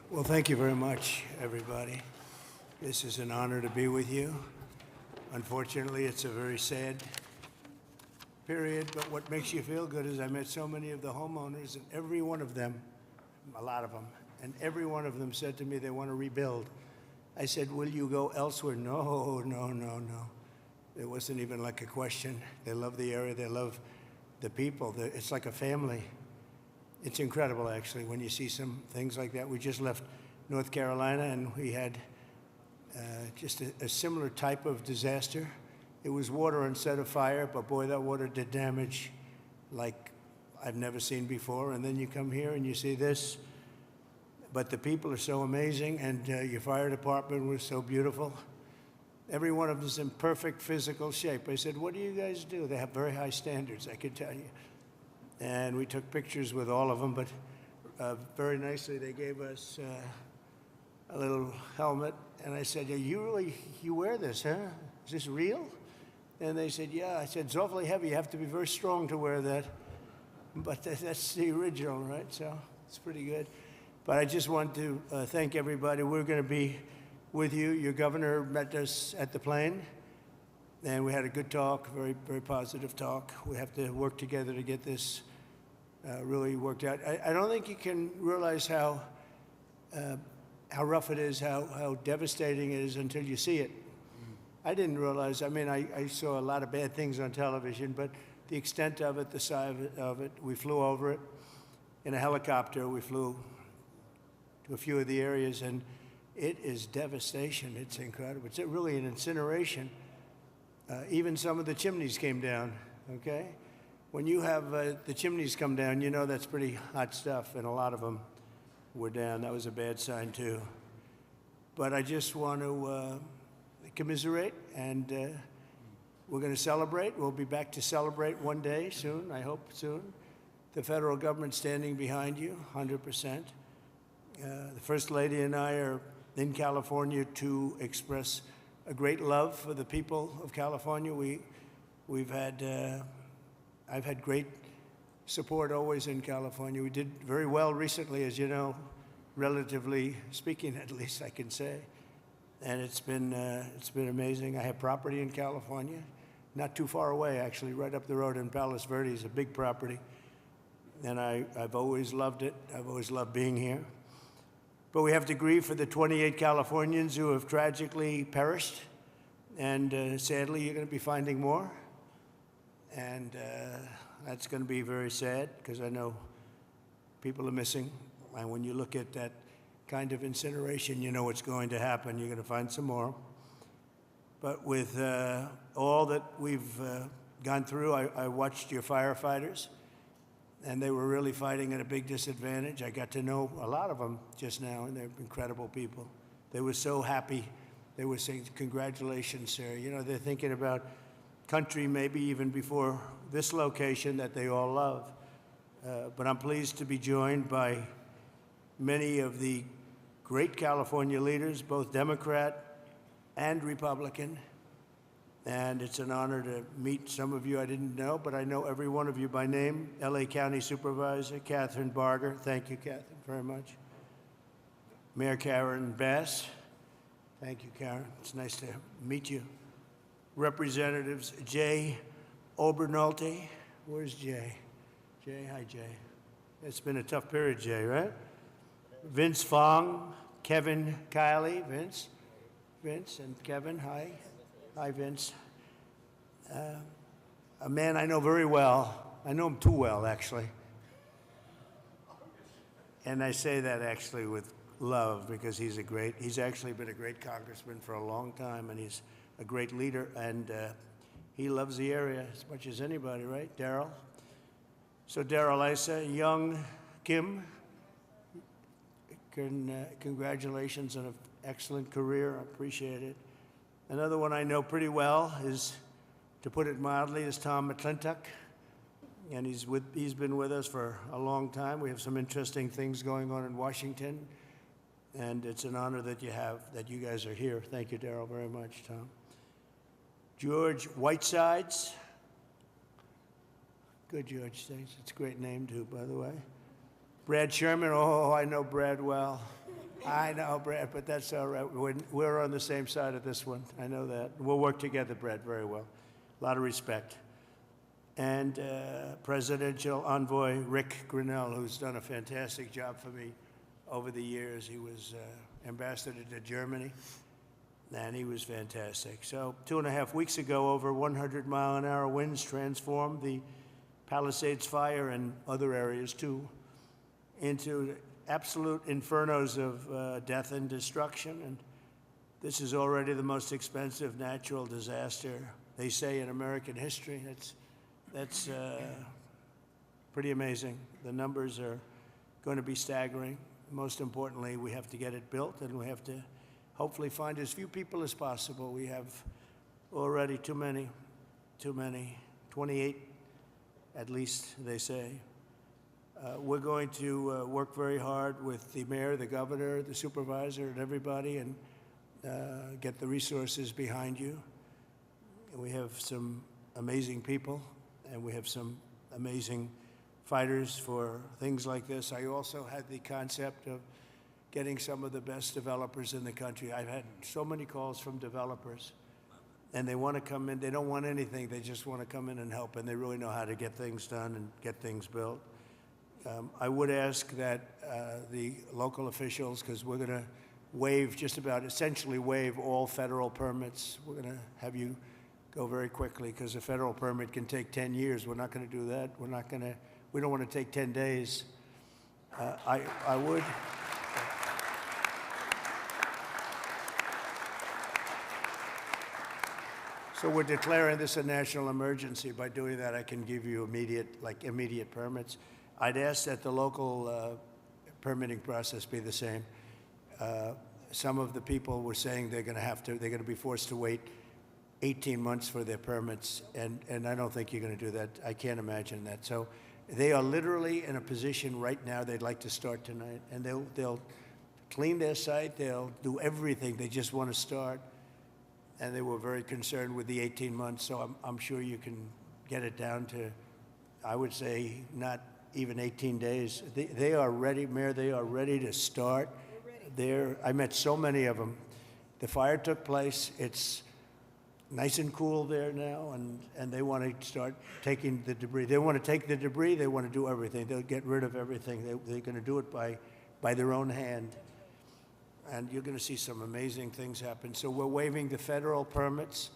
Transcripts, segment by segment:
Well, thank you very much, everybody. This is an honor to be with you. Unfortunately, it's a very sad period, but what makes you feel good is I met so many of the homeowners, and every one of them, a lot of them, and every one of them said to me they want to rebuild. I said, will you go elsewhere? No, no, no, no. It wasn't even like a question. They love the area. They love the people. It's like a family. It's incredible, actually, when you see some things like that. We just left North Carolina, and we had just a similar type of disaster. It was water instead of fire, but boy, that water did damage like I've never seen before. And then you come here and you see this. But the people are so amazing, and your fire department was so beautiful. Every one of them is in perfect physical shape. I said, what do you guys do? They have very high standards, I can tell you. And we took pictures with all of them, but very nicely they gave us a little helmet. And I said, you wear this, huh? Is this real? And they said, yeah. I said, it's awfully heavy. You have to be very strong to wear that. But that's the original, right? So it's pretty good. But I just want to thank everybody. We're going to be with you. Your governor met us at the plane, and we had a good talk, very, very positive talk. We have to work together to get this really worked out. I don't think you can realize how rough it is, how devastating it is until you see it. I didn't realize. I mean, I saw a lot of bad things on television, but the extent of it, the size of it, we flew over it in a helicopter. We flew to a few of the areas, and it is devastation. It's incredible. It's really an incineration. Even some of the chimneys came down, okay? When you have the chimneys come down, you know that's pretty hot stuff, and a lot of them were down. That was a bad sign, too. But I just want to commiserate, and we're going to celebrate. We'll be back to celebrate one day soon, I hope soon. The federal government standing behind you, 100%. The First Lady and I are in California to express a great love for the people of California. I've had great support always in California. We did very well recently, as you know, relatively speaking, at least I can say. And it's been amazing. I have property in California, not too far away, actually, right up the road in Palos Verdes, a big property. And I've always loved it. I've always loved being here. But we have to grieve for the 28 Californians who have tragically perished. And sadly, you're going to be finding more. And that's going to be very sad, because I know people are missing. And when you look at that kind of incineration, you know what's going to happen. You're going to find some more. But with all that we've gone through, I watched your firefighters, and they were really fighting at a big disadvantage. I got to know a lot of them just now, and they're incredible people. They were so happy. They were saying, congratulations, sir. You know, they're thinking about country maybe even before this location that they all love. But I'm pleased to be joined by many of the great California leaders, both Democrat and Republican. And it's an honor to meet some of you I didn't know, but I know every one of you by name. LA County Supervisor Catherine Barger. Thank you, Catherine, very much. Mayor Karen Bass. Thank you, Karen. It's nice to meet you. Representatives Jay Obernolte. Where's Jay? Jay, hi, Jay. It's been a tough period, Jay, right? Vince Fong, Kevin Kiley, Vince and Kevin, hi. Hi, Vince. A man I know very well. I know him too well, actually. And I say that actually with love, because he's actually been a great congressman for a long time, and he's a great leader, and he loves the area as much as anybody, right? Daryl. So Daryl Issa, young Kim, congratulations on an excellent career. I appreciate it. Another one I know pretty well is, to put it mildly, is Tom McClintock. And he's been with us for a long time. We have some interesting things going on in Washington. And it's an honor that you guys are here. Thank you, Daryl, very much, Tom. George Whitesides. Good, George. Thanks. It's a great name, too, by the way. Brad Sherman. Oh, I know Brad well. I know, Brad, but that's all right. We're on the same side of this one. I know that. We'll work together, Brad, very well. A lot of respect. And Presidential Envoy Rick Grinnell, who's done a fantastic job for me over the years. He was ambassador to Germany, and he was fantastic. So 2.5 weeks ago, over 100-mile-an-hour winds transformed the Palisades fire and other areas, too, into absolute infernos of death and destruction. And this is already the most expensive natural disaster, they say, in American history. That's pretty amazing. The numbers are going to be staggering. Most importantly, we have to get it built, and we have to hopefully find as few people as possible. We have already too many, 28 at least, they say. We're going to work very hard with the mayor, the governor, the supervisor, and everybody, and get the resources behind you. We have some amazing people, and we have some amazing fighters for things like this. I also had the concept of getting some of the best developers in the country. I've had so many calls from developers, and they want to come in. They don't want anything. They just want to come in and help, and they really know how to get things done and get things built. I would ask that the local officials, because we're going to waive essentially waive all federal permits. We're going to have you go very quickly, because a federal permit can take 10 years. We're not going to do that. We don't want to take 10 days. I would. So we're declaring this a national emergency. By doing that, I can give you immediate permits. I'd ask that the local permitting process be the same. Some of the people were saying they're going to be forced to wait 18 months for their permits, and I don't think you're going to do that. I can't imagine that. So they are literally in a position right now they'd like to start tonight, and they'll clean their site, they'll do everything. They just want to start, and they were very concerned with the 18 months. So I'm sure you can get it down to, I would say, not even 18 days. They are ready, Mayor. They are ready to start. I met so many of them. The fire took place. It's nice and cool there now, and they want to start taking the debris. They want to take the debris. They want to do everything. They'll get rid of everything. They're going to do it by their own hand. And you're going to see some amazing things happen. So we're waiving the federal permits.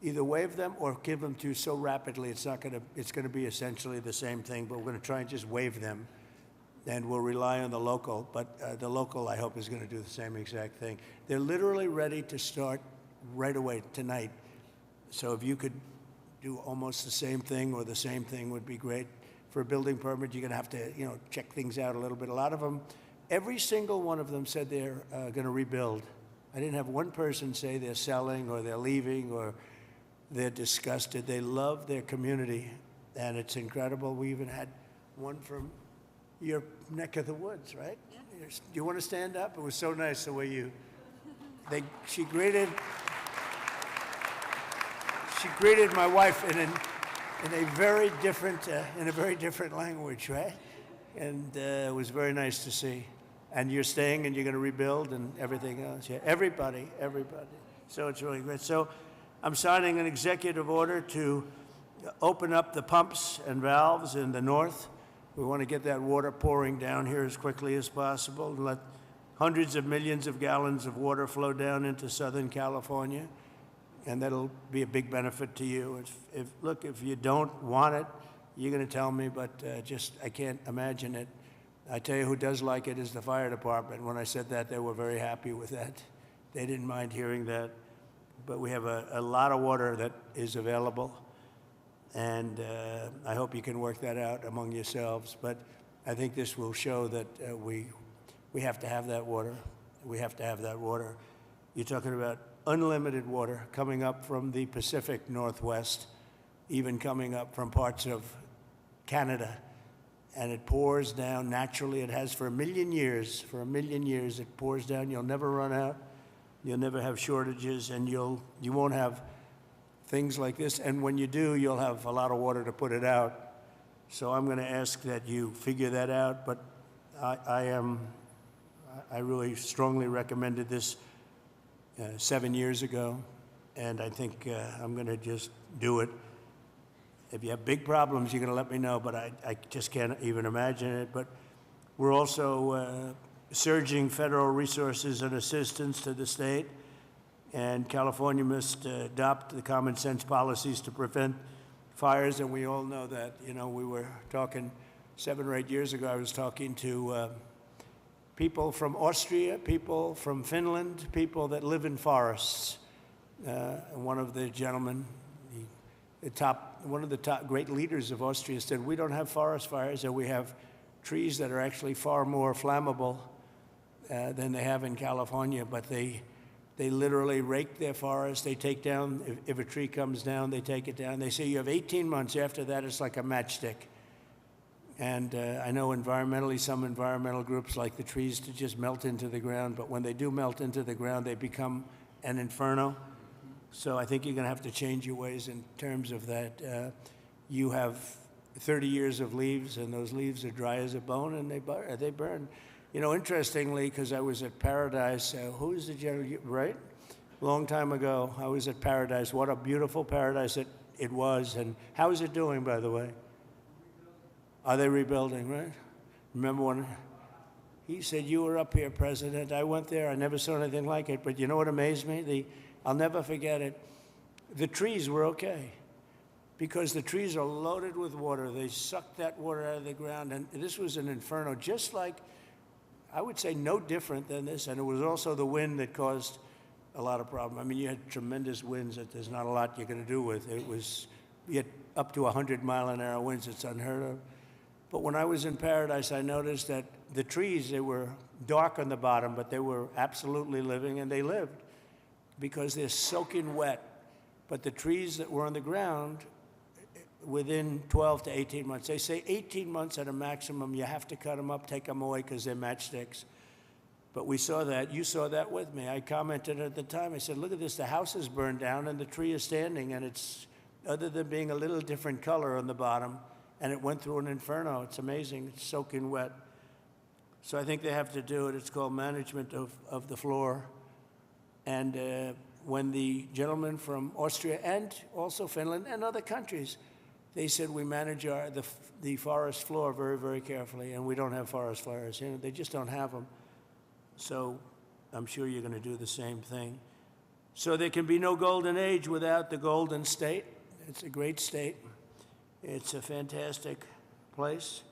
Either waive them or give them to you so rapidly it's going to be essentially the same thing, but we're going to try and just waive them, and we'll rely on the local. But the local, I hope, is going to do the same exact thing. They're literally ready to start right away tonight. So if you could do almost the same thing or the same thing would be great. For a building permit, you're going to have to, check things out a little bit. A lot of them, every single one of them said they're going to rebuild. I didn't have one person say they're selling or they're leaving or they're disgusted. They love their community, and it's incredible. We even had one from your neck of the woods, right? Yeah. Do you want to stand up? It was so nice the way she greeted my wife in a very different language, right? And it was very nice to see. And you're staying, and you're going to rebuild, and everything else. Yeah, everybody. So it's really great. So I'm signing an executive order to open up the pumps and valves in the north. We want to get that water pouring down here as quickly as possible and let hundreds of millions of gallons of water flow down into Southern California, and that'll be a big benefit to you. If you don't want it, you're going to tell me, but I can't imagine it. I tell you who does like it is the fire department. When I said that, they were very happy with that. They didn't mind hearing that. But we have a lot of water that is available, and I hope you can work that out among yourselves. But I think this will show that we have to have that water. We have to have that water. You're talking about unlimited water coming up from the Pacific Northwest, even coming up from parts of Canada, and it pours down naturally. It has for a million years. For a million years, it pours down. You'll never run out. You'll never have shortages, and you won't have things like this. And when you do, you'll have a lot of water to put it out. So I'm going to ask that you figure that out. But I really strongly recommended this 7 years ago, and I think I'm going to just do it. If you have big problems, you're going to let me know, but I just can't even imagine it. But we're also surging federal resources and assistance to the state, and California must adopt the common sense policies to prevent fires, and we all know that. You know, we were talking 7 or 8 years ago, I was talking to people from Austria, people from Finland, people that live in forests. And one of the gentlemen, one of the top great leaders of Austria said, we don't have forest fires, and we have trees that are actually far more flammable than they have in California, but they literally rake their forest. They take down, if a tree comes down, they take it down. They say you have 18 months. After that, it's like a matchstick. And I know environmentally, some environmental groups like the trees to just melt into the ground, but when they do melt into the ground, they become an inferno. So I think you're going to have to change your ways in terms of that. You have 30 years of leaves, and those leaves are dry as a bone, and they burn. You know, interestingly, because I was at Paradise, who's the general, right? Long time ago, I was at Paradise. What a beautiful paradise it was. And how is it doing, by the way? Are they rebuilding, right? Remember when he said, you were up here, President. I went there. I never saw anything like it. But you know what amazed me? I'll never forget it. The trees were okay, because the trees are loaded with water. They sucked that water out of the ground. And this was an inferno, just like, I would say no different than this, and it was also the wind that caused a lot of problem. I mean, you had tremendous winds that there's not a lot you're going to do with. You had up to 100-mile-an-hour winds. It's unheard of. But when I was in Paradise, I noticed that the trees, they were dark on the bottom, but they were absolutely living, and they lived because they're soaking wet. But the trees that were on the ground, within 12 to 18 months. They say 18 months at a maximum, you have to cut them up, take them away, because they're matchsticks. But we saw that. You saw that with me. I commented at the time. I said, look at this. The house is burned down, and the tree is standing, and it's, other than being a little different color on the bottom, and it went through an inferno. It's amazing. It's soaking wet. So I think they have to do it. It's called management of the floor. And when the gentleman from Austria and also Finland and other countries, they said we manage the forest floor very, very carefully, and we don't have forest fires. You know, they just don't have them. So I'm sure you're going to do the same thing. So there can be no golden age without the Golden State. It's a great state. It's a fantastic place,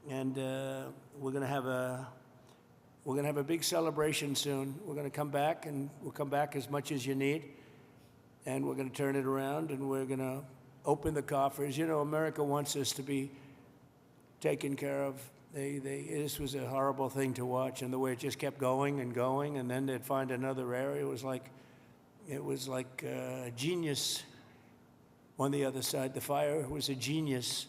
and we're going to have a big celebration soon. We're going to come back, and we'll come back as much as you need, and we're going to turn it around, and we're going to open the coffers. You know, America wants us to be taken care of. This was a horrible thing to watch, and the way it just kept going and going, and then they'd find another area. It was like a genius on the other side. The fire was a genius,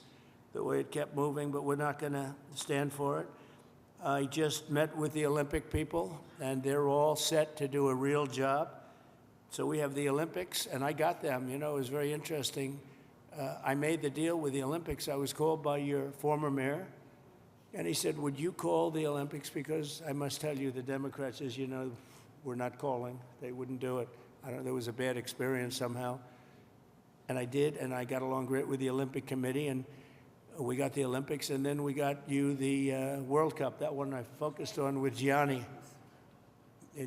the way it kept moving, but we're not going to stand for it. I just met with the Olympic people, and they're all set to do a real job. So we have the Olympics, and I got them. You know, it was very interesting. I made the deal with the Olympics. I was called by your former mayor, and he said, would you call the Olympics? Because I must tell you, the Democrats, as you know, were not calling. They wouldn't do it. There was a bad experience somehow. And I did, and I got along great with the Olympic Committee, and we got the Olympics, and then we got you the World Cup. That one I focused on with Gianni.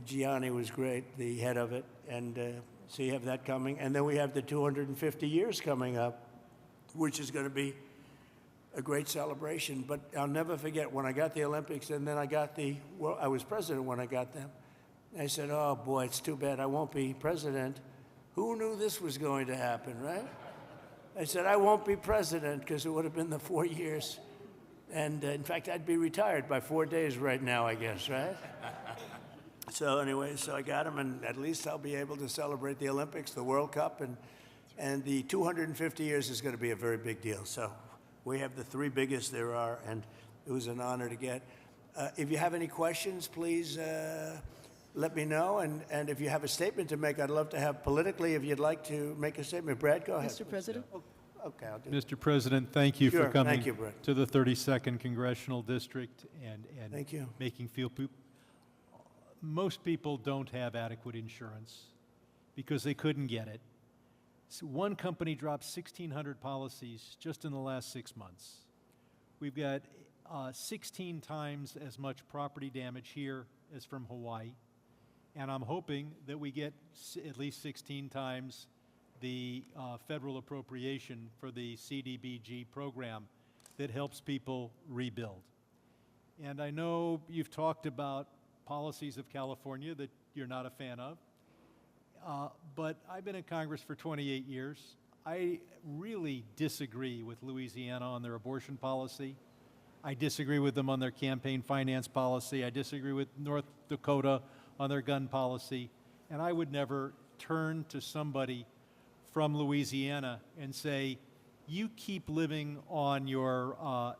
Gianni was great, the head of it, and so you have that coming. And then we have the 250 years coming up, which is going to be a great celebration. But I'll never forget when I got the Olympics, and then I was president when I got them. I said, oh boy, it's too bad I won't be president. Who knew this was going to happen, right? I said, I won't be president, because it would have been the 4 years. And in fact, I'd be retired by 4 days right now, I guess, right? So anyway, so I got him, and at least I'll be able to celebrate the Olympics, the World Cup, and the 250 years is going to be a very big deal. So we have the 3 biggest there are, and it was an honor to get. If you have any questions, please let me know. And if you have a statement to make, I'd love to have politically, if you'd like to make a statement. Brad, go ahead. Mr. President? Okay, I'll do it. Mr. President, thank you Sure, for coming thank you, Brett. to the 32nd Congressional District and Thank you. making most people don't have adequate insurance because they couldn't get it. So one company dropped 1,600 policies just in the last 6 months. We've got 16 times as much property damage here as from Hawaii. And I'm hoping that we get at least 16 times the federal appropriation for the CDBG program that helps people rebuild. And I know you've talked about policies of California that you're not a fan of, but I've been in Congress for 28 years. I really disagree with Louisiana on their abortion policy. I disagree with them on their campaign finance policy. I disagree with North Dakota on their gun policy. And I would never turn to somebody from Louisiana and say, you keep living on your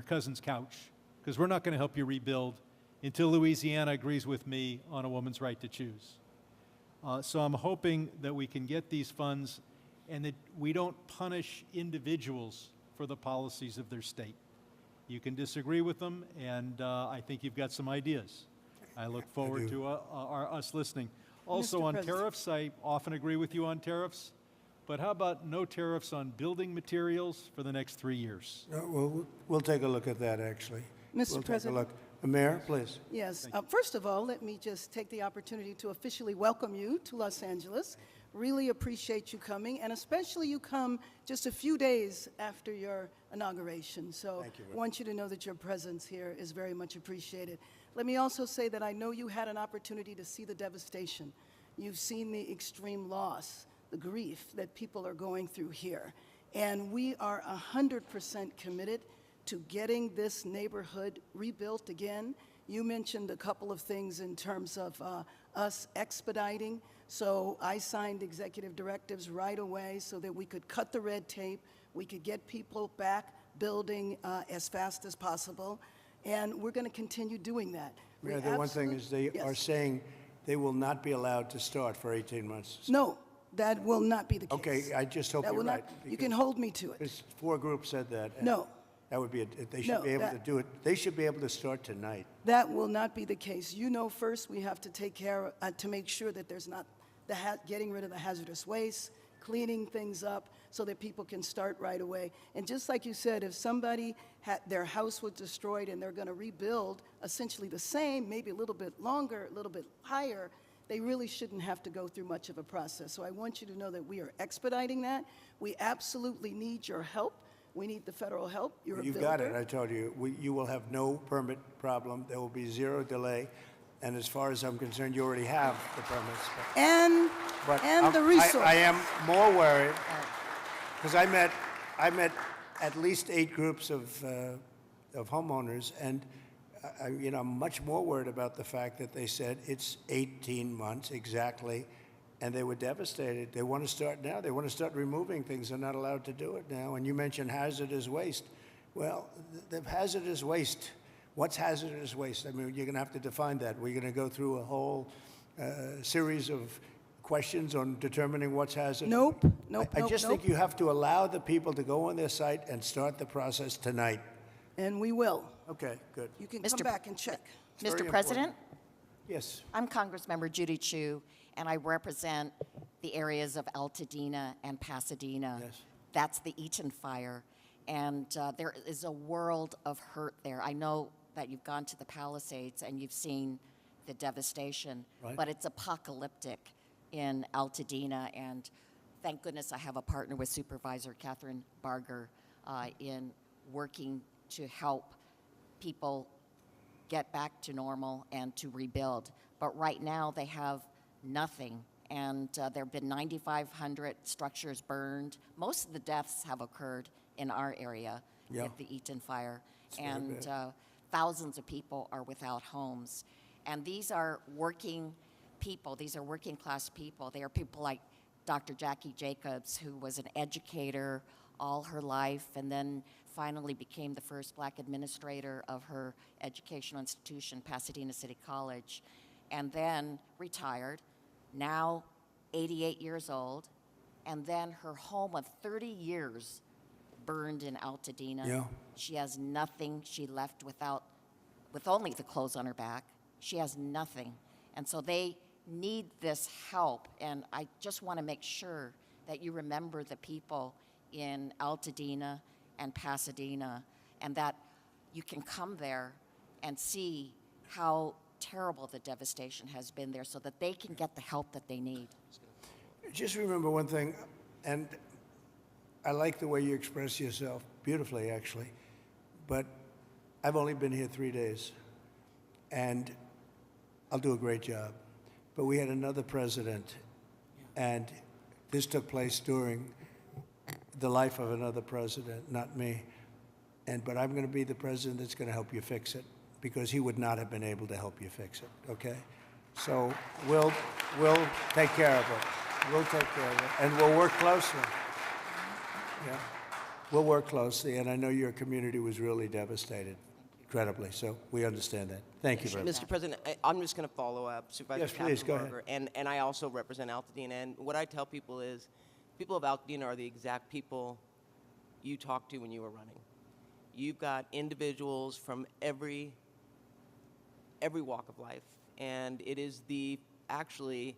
cousin's couch, because we're not going to help you rebuild until Louisiana agrees with me on a woman's right to choose. So I'm hoping that we can get these funds and that we don't punish individuals for the policies of their state. You can disagree with them, and I think you've got some ideas. I look forward to us listening. Also on tariffs, I often agree with you on tariffs, but how about no tariffs on building materials for the next 3 years? Well, we'll take a look at that, actually. Mr. President. We'll take a look. Mayor, please. Yes. First of all, let me just take the opportunity to officially welcome you to Los Angeles. Really appreciate you coming, and especially you come just a few days after your inauguration. So I want you to know that your presence here is very much appreciated. Let me also say that I know you had an opportunity to see the devastation. You've seen the extreme loss, the grief that people are going through here. And we are 100% committed to getting this neighborhood rebuilt again. You mentioned a couple of things in terms of us expediting. So I signed executive directives right away so that we could cut the red tape, we could get people back building as fast as possible, and we're going to continue doing that. Mayor, the one thing is they are saying they will not be allowed to start for 18 months. No, that will not be the case. Okay, I just hope That you're will right. not, you can hold me to it. Because 4 groups said that. and No. That would be, they should No, be able to that- do it. They should be able to start tonight. That will not be the case. You know, first we have to take care, to make sure that there's not getting rid of the hazardous waste, cleaning things up so that people can start right away. And just like you said, if somebody their house was destroyed and they're going to rebuild essentially the same, maybe a little bit longer, a little bit higher, they really shouldn't have to go through much of a process. So I want you to know that we are expediting that. We absolutely need your help. We need the federal help. You're a builder. You've got it, I told you. You will have no permit problem. There will be 0 delay. And as far as I'm concerned, you already have the permits. And the resources. I am more worried because I met at least 8 groups of homeowners, and I'm much more worried about the fact that they said it's 18 months exactly, and they were devastated. They want to start now. They want to start removing things. They're not allowed to do it now. And you mentioned hazardous waste. Well, the hazardous waste. What's hazardous waste? I mean, you're going to have to define that. We're going to go through a whole series of questions on determining what's hazardous. Nope. I just think you have to allow the people to go on their site and start the process tonight. And we will. Okay, good. You can come back and check. Mr. President? Yes. I'm Congressmember Judy Chu, and I represent the areas of Altadena and Pasadena. Yes. That's the Eaton fire, and there is a world of hurt there. I know that you've gone to the Palisades and you've seen the devastation, Right. but it's apocalyptic in Altadena, and thank goodness I have a partner with Supervisor Catherine Barger in working to help people get back to normal and to rebuild. But right now they have nothing, and there have been 9,500 structures burned. Most of the deaths have occurred in our area with the Eaton fire, and thousands of people are without homes. And these are working people. These are working class people. They are people like Dr. Jackie Jacobs, who was an educator all her life and then finally became the first black administrator of her educational institution, Pasadena City College, and then retired, now 88 years old, and then her home of 30 years burned in Altadena. Yeah. She has nothing. She left with only the clothes on her back. She has nothing. And so they need this help. And I just want to make sure that you remember the people in Altadena and Pasadena, and that you can come there and see how terrible the devastation has been there so that they can get the help that they need. Just remember one thing, and I like the way you express yourself beautifully, actually, but I've only been here 3 days, and I'll do a great job. But we had another president, and this took place during the life of another president, not me. But I'm going to be the president that's going to help you fix it, because he would not have been able to help you fix it, okay? So we'll take care of it. We'll take care of it, and we'll work closely. Yeah, we'll work closely, and I know your community was really devastated, incredibly, so we understand that. Thank you very much. Mr. President, I'm just going to follow up Supervisor Yes, please, go ahead. Katzenberger, and I also represent Altadena. And what I tell people is, people of Altadena are the exact people you talked to when you were running. You've got individuals from every walk of life, and it is actually,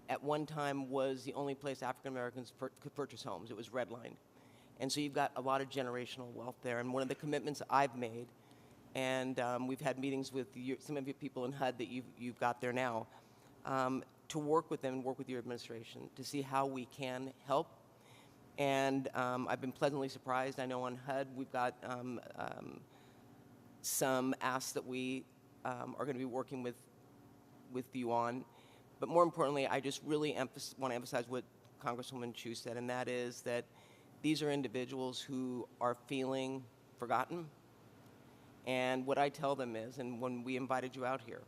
at one time, was the only place African Americans could purchase homes. It was redlined. And so you've got a lot of generational wealth there. And one of the commitments I've made, and we've had meetings with some of your people in HUD that you've got there now, to work with them and work with your administration to see how we can help. And I've been pleasantly surprised. I know on HUD we've got some asks that we are going to be working with you on. But more importantly, I just really want to emphasize what Congresswoman Chu said, and that is that these are individuals who are feeling forgotten. And what I tell them is, and when we invited you out here,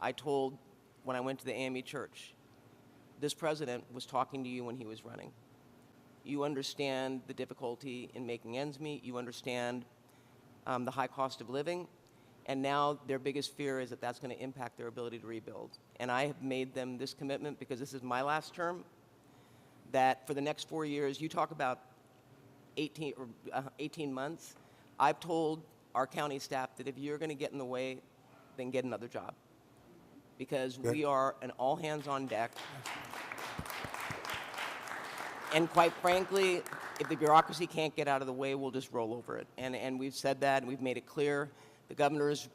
I told, when I went to the AME church, this president was talking to you when he was running. You understand the difficulty in making ends meet. You understand the high cost of living. And now their biggest fear is that that's going to impact their ability to rebuild. And I have made them this commitment, because this is my last term, that for the next 4 years, you talk about 18 months, I've told our county staff that if you're going to get in the way, then get another job. Because we are an all hands on deck. And quite frankly, if the bureaucracy can't get out of the way, we'll just roll over it. And we've said that, and we've made it clear. The governor's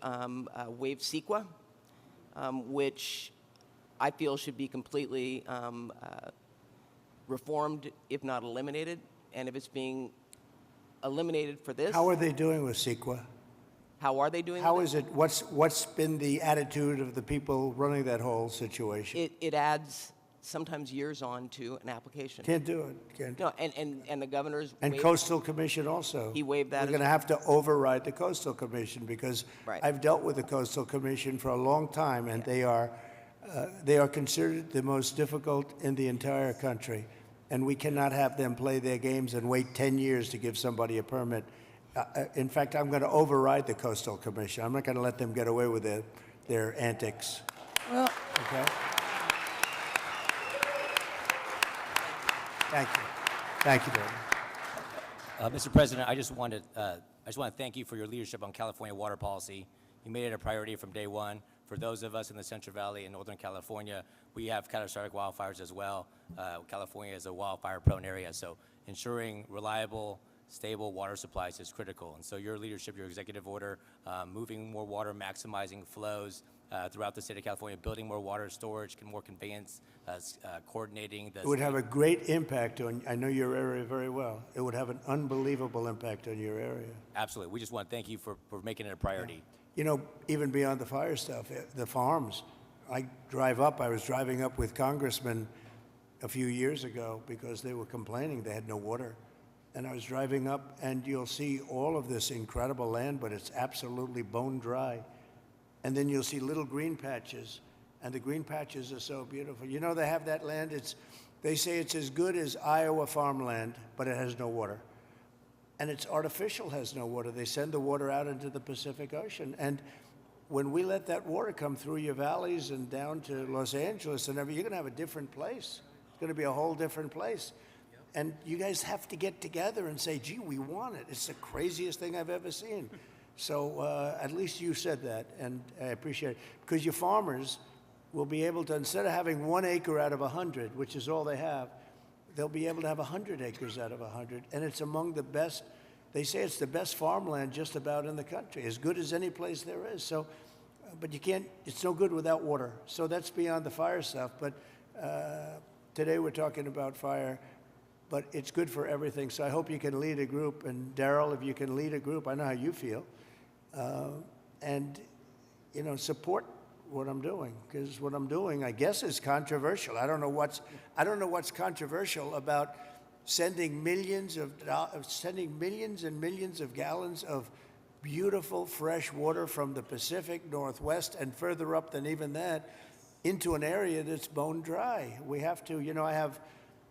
waived CEQA, which I feel should be completely reformed, if not eliminated. And if it's being eliminated for this, How are they doing with CEQA? how are they doing? How with is it, what's been the attitude of the people running that whole situation? it adds sometimes years on to an application. Can't do it, can't. No, and the governor's And waived- Coastal Commission also. He waived that We're as going to well. have to override the Coastal Commission, because Right. I've dealt with the Coastal Commission for a long time, and they are considered the most difficult in the entire country. And we cannot have them play their games and wait 10 years to give somebody a permit. In fact, I'm going to override the Coastal Commission. I'm not going to let them get away with their antics. Well, Okay? Thank you. Thank you very much. Mr. President, I just want to thank you for your leadership on California water policy. You made it a priority from day one. For those of us in the Central Valley and Northern California, we have catastrophic wildfires as well. California is a wildfire-prone area, so ensuring reliable, stable water supplies is critical. And so your leadership, your executive order, moving more water, maximizing flows throughout the state of California, building more water storage, more conveyance, coordinating the... It would have a great impact on, I know your area very well. It would have an unbelievable impact on your area. Absolutely. We just want to thank you for making it a priority. You know, even beyond the fire stuff, the farms. I was driving up with congressmen a few years ago because they were complaining they had no water. And I was driving up, and you'll see all of this incredible land, but it's absolutely bone dry. And then you'll see little green patches, and the green patches are so beautiful. You know, they have that land, they say it's as good as Iowa farmland, but it has no water. And it's artificial, has no water. They send the water out into the Pacific Ocean. And when we let that water come through your valleys and down to Los Angeles and everything, you're going to have a different place. It's going to be a whole different place. And you guys have to get together and say, gee, we want it. It's the craziest thing I've ever seen. So at least you said that, and I appreciate it. Because your farmers will be able to, instead of having 1 acre out of 100, which is all they have, they'll be able to have 100 acres out of 100. And it's among the best, they say it's the best farmland just about in the country, as good as any place there is. So, but you can't, it's no good without water. So that's beyond the fire stuff. But today we're talking about fire, but it's good for everything. So I hope you can lead a group. And Darrell, if you can lead a group, I know how you feel. And, you know, support what I'm doing, because what I'm doing, I guess, is controversial. I don't know what's controversial about sending millions and millions of gallons of beautiful fresh water from the Pacific Northwest and further up than even that into an area that's bone dry. We have to, you know, I have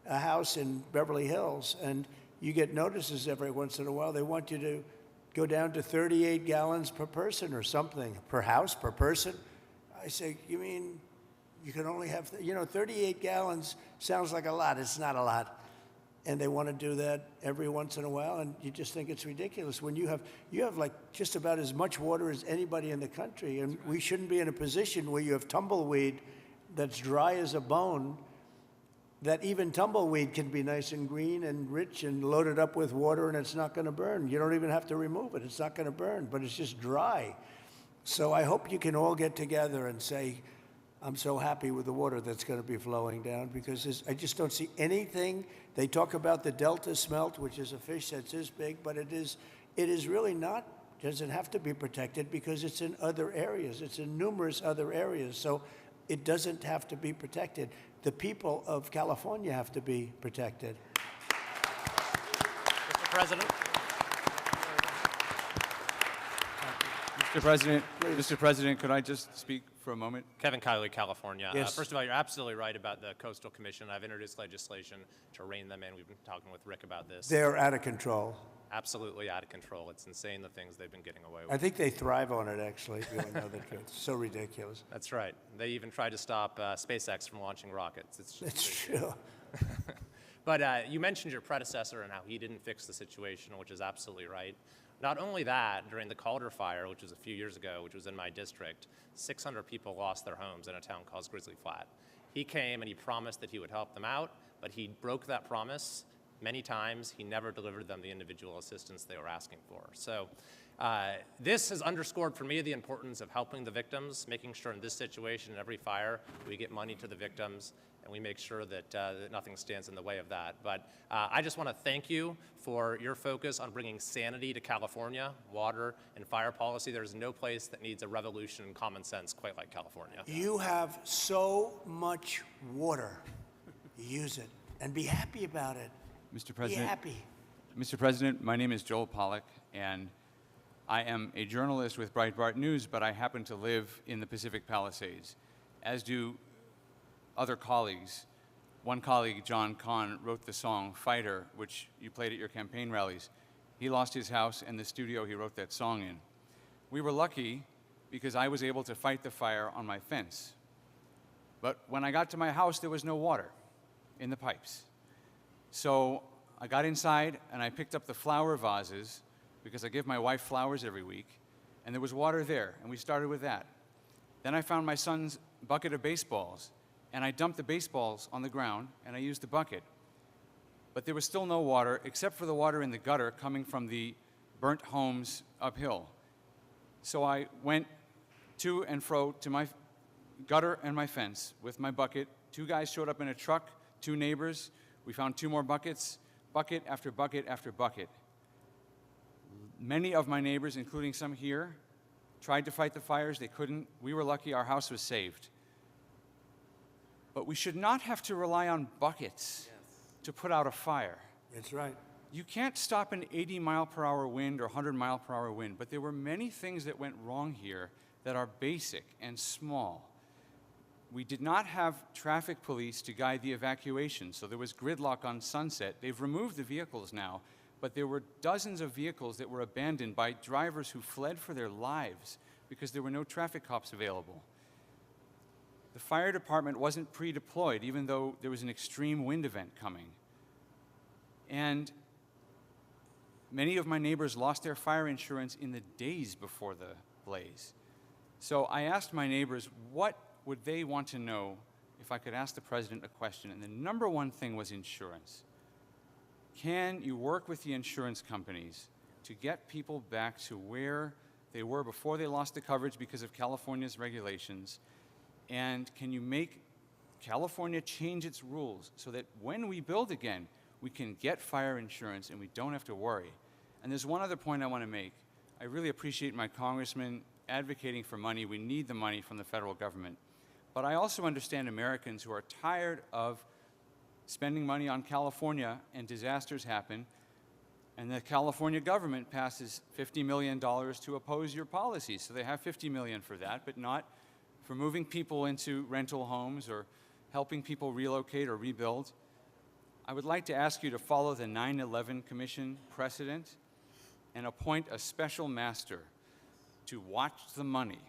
a house in Beverly Hills, and you get notices every once in a while. They want you to go down to 38 gallons per person or something, per house, per person. I say, you mean you can only have, 38 gallons sounds like a lot. It's not a lot. And they want to do that every once in a while, and you just think it's ridiculous. When you have like just about as much water as anybody in the country, and we shouldn't be in a position where you have tumbleweed that's dry as a bone, that even tumbleweed can be nice and green and rich and loaded up with water, and it's not going to burn. You don't even have to remove it. It's not going to burn, but it's just dry. So I hope you can all get together and say, I'm so happy with the water that's going to be flowing down, because I just don't see anything. They talk about the Delta smelt, which is a fish that's this big, but it is really not, doesn't have to be protected because it's in other areas. It's in numerous other areas. So it doesn't have to be protected. The people of California have to be protected. Mr. President. Mr. President, could I just speak for a moment? Kevin Kiley, California. Yes. First of all, you're absolutely right about the Coastal Commission. I've introduced legislation to rein them in. We've been talking with Rick about this. They're out of control. Absolutely out of control. It's insane the things they've been getting away with. I think they thrive on it, actually, if you want to know the truth. It's so ridiculous. That's right. They even tried to stop SpaceX from launching rockets. It's just It's true. But you mentioned your predecessor and how he didn't fix the situation, which is absolutely right. Not only that, during the Calder fire, which was a few years ago, which was in my district, 600 people lost their homes in a town called Grizzly Flat. He came and he promised that he would help them out, but he broke that promise many times. He never delivered them the individual assistance they were asking for. So this has underscored for me the importance of helping the victims, making sure in this situation, in every fire, we get money to the victims, and we make sure that, that nothing stands in the way of that. But I just want to thank you for your focus on bringing sanity to California, water and fire policy. There's no place that needs a revolution in common sense quite like California. You have so much water. Use it and be happy about it. Mr. President, Be happy. Mr. President, my name is Joel Pollack, and I am a journalist with Breitbart News, but I happen to live in the Pacific Palisades, as do other colleagues. One colleague, John Kahn, wrote the song Fighter, which you played at your campaign rallies. He lost his house and the studio he wrote that song in. We were lucky because I was able to fight the fire on my fence. But when I got to my house, there was no water in the pipes. So I got inside and I picked up the flower vases, because I give my wife flowers every week, and there was water there, and we started with that. Then I found my son's bucket of baseballs, and I dumped the baseballs on the ground, and I used the bucket. But there was still no water, except for the water in the gutter coming from the burnt homes uphill. So I went to and fro to my gutter and my fence with my bucket. 2 guys showed up in a truck, 2 neighbors. We found 2 more buckets, bucket after bucket after bucket. Many of my neighbors, including some here, tried to fight the fires. They couldn't. We were lucky our house was saved. But we should not have to rely on buckets to put out a fire. That's right. You can't stop an 80-mile-per-hour wind or 100-mile-per-hour wind, but there were many things that went wrong here that are basic and small. We did not have traffic police to guide the evacuation, so there was gridlock on Sunset. They've removed the vehicles now, but there were dozens of vehicles that were abandoned by drivers who fled for their lives because there were no traffic cops available. The fire department wasn't pre-deployed, even though there was an extreme wind event coming. And Many of my neighbors lost their fire insurance in the days before the blaze. So I asked my neighbors what would they want to know if I could ask the president a question, and the number one thing was insurance. Can you work with the insurance companies to get people back to where they were before they lost the coverage because of California's regulations? And can you make California change its rules so that when we build again, we can get fire insurance and we don't have to worry? And there's one other point I want to make. I really appreciate my congressman advocating for money. We need the money from the federal government. But I also understand Americans who are tired of spending money on California and disasters happen, and the California government passes $50 million to oppose your policies. So they have $50 million for that, but not for moving people into rental homes or helping people relocate or rebuild. I would like to ask you to follow the 9/11 Commission precedent and appoint a special master to watch the money,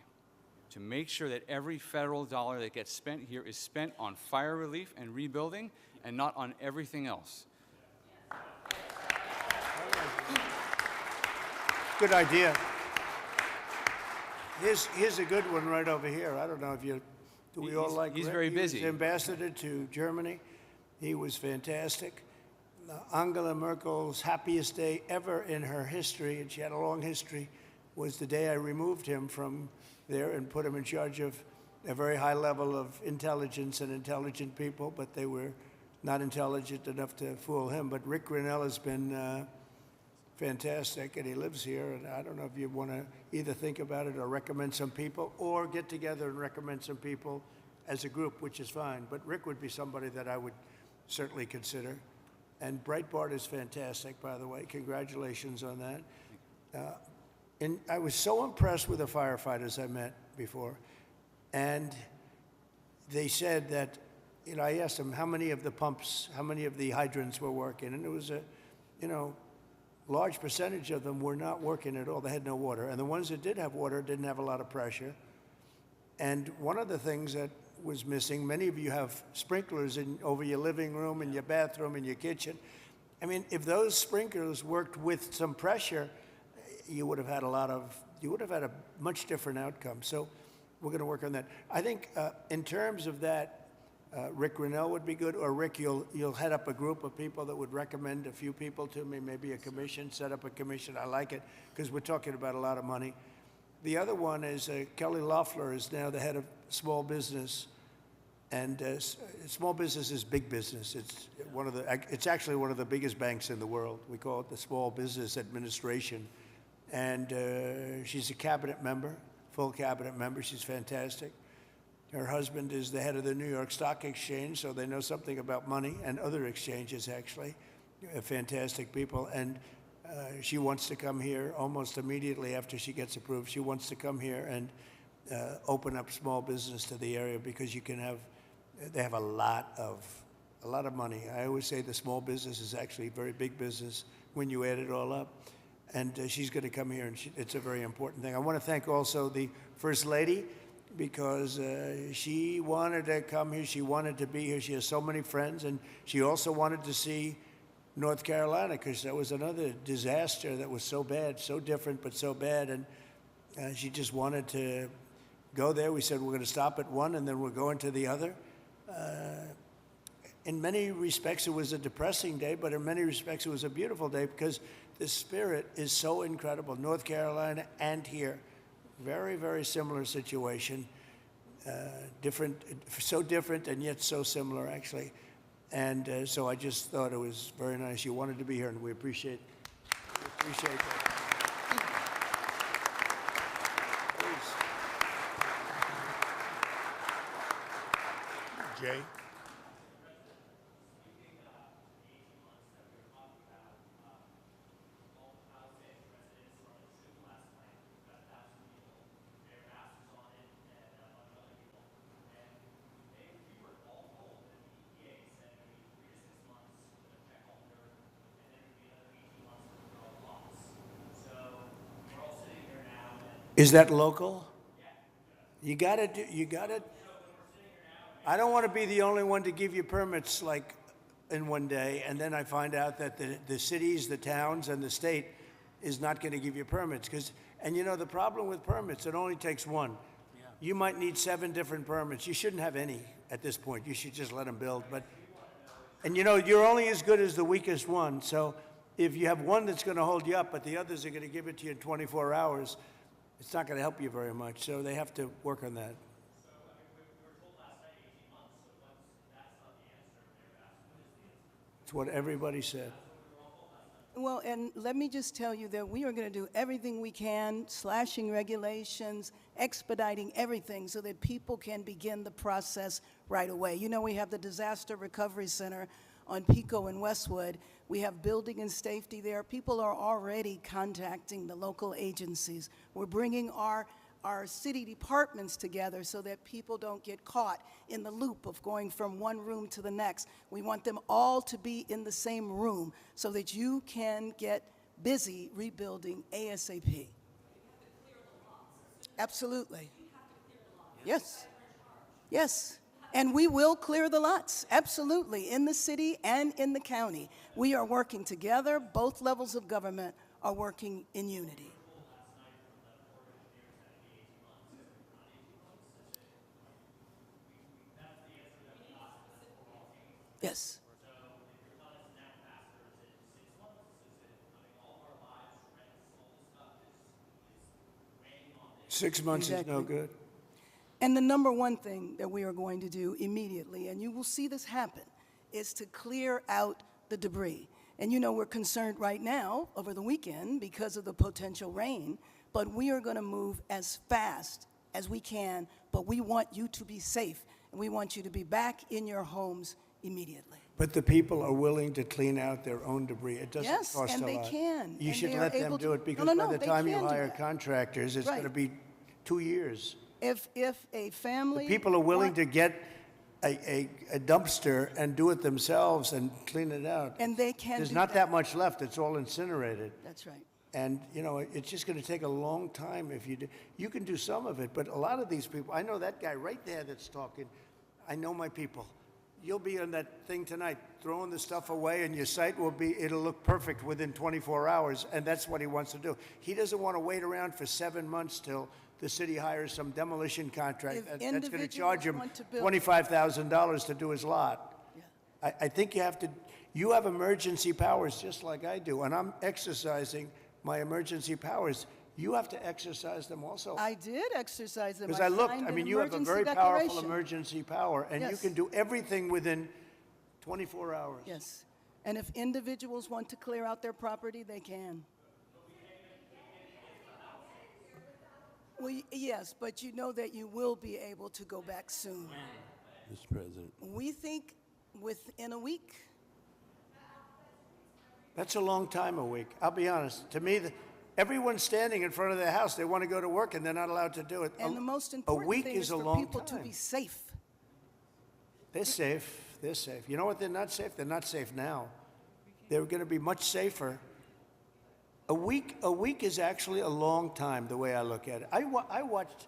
to make sure that every federal dollar that gets spent here is spent on fire relief and rebuilding and not on everything else. Good idea. Here's a good one right over here. I don't know if you, do we all like He's Rick? very He busy. was ambassador to Germany. He was fantastic. Angela Merkel's happiest day ever in her history, and she had a long history, was the day I removed him from there and put him in charge of a very high level of intelligence and intelligent people, but they were not intelligent enough to fool him. But Rick Grinnell has been fantastic, and he lives here, and I don't know if you want to either think about it or recommend some people, or get together and recommend some people as a group, which is fine. But Rick would be somebody that I would certainly consider. And Breitbart is fantastic, by the way. Congratulations on that. And I was so impressed with the firefighters I met before. And they said that, you know, I asked them how many of the pumps, how many of the hydrants were working. And it was a, you know, large percentage of them were not working at all. They had no water. And the ones that did have water didn't have a lot of pressure. And one of the things that was missing, many of you have sprinklers over your living room and your bathroom and your kitchen. I mean, if those sprinklers worked with some pressure, you would have had a much different outcome. So we're going to work on that. I think in terms of that, Rick Grinnell would be good, or Rick, you'll head up a group of people that would recommend a few people to me, maybe a commission, set up a commission. I like it because we're talking about a lot of money. The other one is Kelly Loeffler is now the head of small business, and small business is big business. It's actually one of the biggest banks in the world. We call it the Small Business Administration, and she's a cabinet member, full cabinet member. She's fantastic. Her husband is the head of the New York Stock Exchange, so they know something about money, and other exchanges actually. Fantastic people, and she wants to come here almost immediately after she gets approved. She wants to come here and open up small business to the area, because they have a lot of money. I always say the small business is actually a very big business when you add it all up. And she's going to come here, and it's a very important thing. I want to thank also the First Lady, because she wanted to come here. She wanted to be here. She has so many friends, and she also wanted to see North Carolina, because that was another disaster that was so bad, so different, but so bad. And she just wanted to go there. We said we're going to stop at one, and then we're going to the other. In many respects, it was a depressing day, but in many respects, it was a beautiful day, because the spirit is so incredible. North Carolina and here, very, very similar situation. Different, so different and yet so similar, actually. And so I just thought it was very nice. You wanted to be here, and we appreciate that. Please. Jay? Is that local? You gotta. I don't want to be the only one to give you permits like in one day, and then I find out that the cities, the towns, and the state is not going to give you permits. And you know, the problem with permits, it only takes one. You might need 7 different permits. You shouldn't have any at this point. You should just let them build. And you know, you're only as good as the weakest one. So if you have one that's going to hold you up, but the others are going to give it to you in 24 hours, it's not going to help you very much. So they have to work on that. It's what everybody said. Well, and let me just tell you that we are going to do everything we can, slashing regulations, expediting everything so that people can begin the process right away. You know, we have the Disaster Recovery Center on Pico and Westwood. We have building and safety there. People are already contacting the local agencies. We're bringing our city departments together so that people don't get caught in the loop of going from one room to the next. We want them all to be in the same room so that you can get busy rebuilding ASAP. Absolutely. Yes. Yes. And we will clear the lots, absolutely, in the city and in the county. We are working together. Both levels of government are working in unity. Yes. 6 months is no Exactly. good. And the number one thing that we are going to do immediately, and you will see this happen, is to clear out the debris. And you know, we're concerned right now over the weekend because of the potential rain, but we are going to move as fast as we can, but we want you to be safe, and we want you to be back in your homes immediately. But the people are willing to clean out their own debris. It doesn't Yes, cost and a they lot. can, You and should they are let them able do to- it because No, by no, the they time you can do hire that. contractors, it's Right. going to be 2 years. If a family... People are willing want- to get a dumpster and do it themselves and clean it out. And they can There's do not that. that much left. It's all incinerated. That's right. And, you know, it's just going to take a long time if you do. You can do some of it, but a lot of these people, I know that guy right there that's talking. I know my people. You'll be on that thing tonight, throwing the stuff away, and your site it'll look perfect within 24 hours, and that's what he wants to do. He doesn't want to wait around for 7 months till the city hires some demolition contract If that's going to individuals charge him want to build- $25,000 to do his lot. Yeah. I think you have emergency powers just like I do, and I'm exercising my emergency powers. You have to exercise them also. I did exercise them. Because I looked, signed I an mean, you have a emergency very powerful declaration. emergency power, and you Yes. can do everything within 24 hours. Yes. And if individuals want to clear out their property, they can. Well, yes, but you know that you will be able to go back soon. Mr. President. We think within a week. That's a long time, a week. I'll be honest. To me, everyone's standing in front of their house. They want to go to work, and they're not allowed to do it. And the most a important week thing is is a for long people to time. be safe. They're safe. They're safe. You know what? They're not safe. They're not safe now. They're going to be much safer. A week is actually a long time, the way I look at it. I watched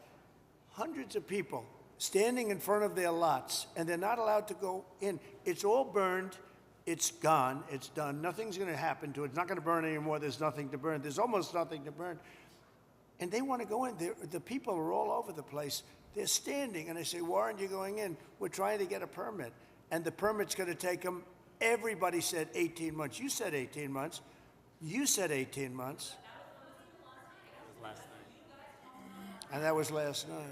hundreds of people standing in front of their lots, and they're not allowed to go in. It's all burned. It's gone. It's done. Nothing's going to happen to it. It's not going to burn anymore. There's nothing to burn. There's almost nothing to burn. And they want to go in. The people are all over the place. They're standing, and I say, why aren't you going in? We're trying to get a permit. And the permit's going to take them, everybody said 18 months. You said 18 months. You said 18 months. And that was last night.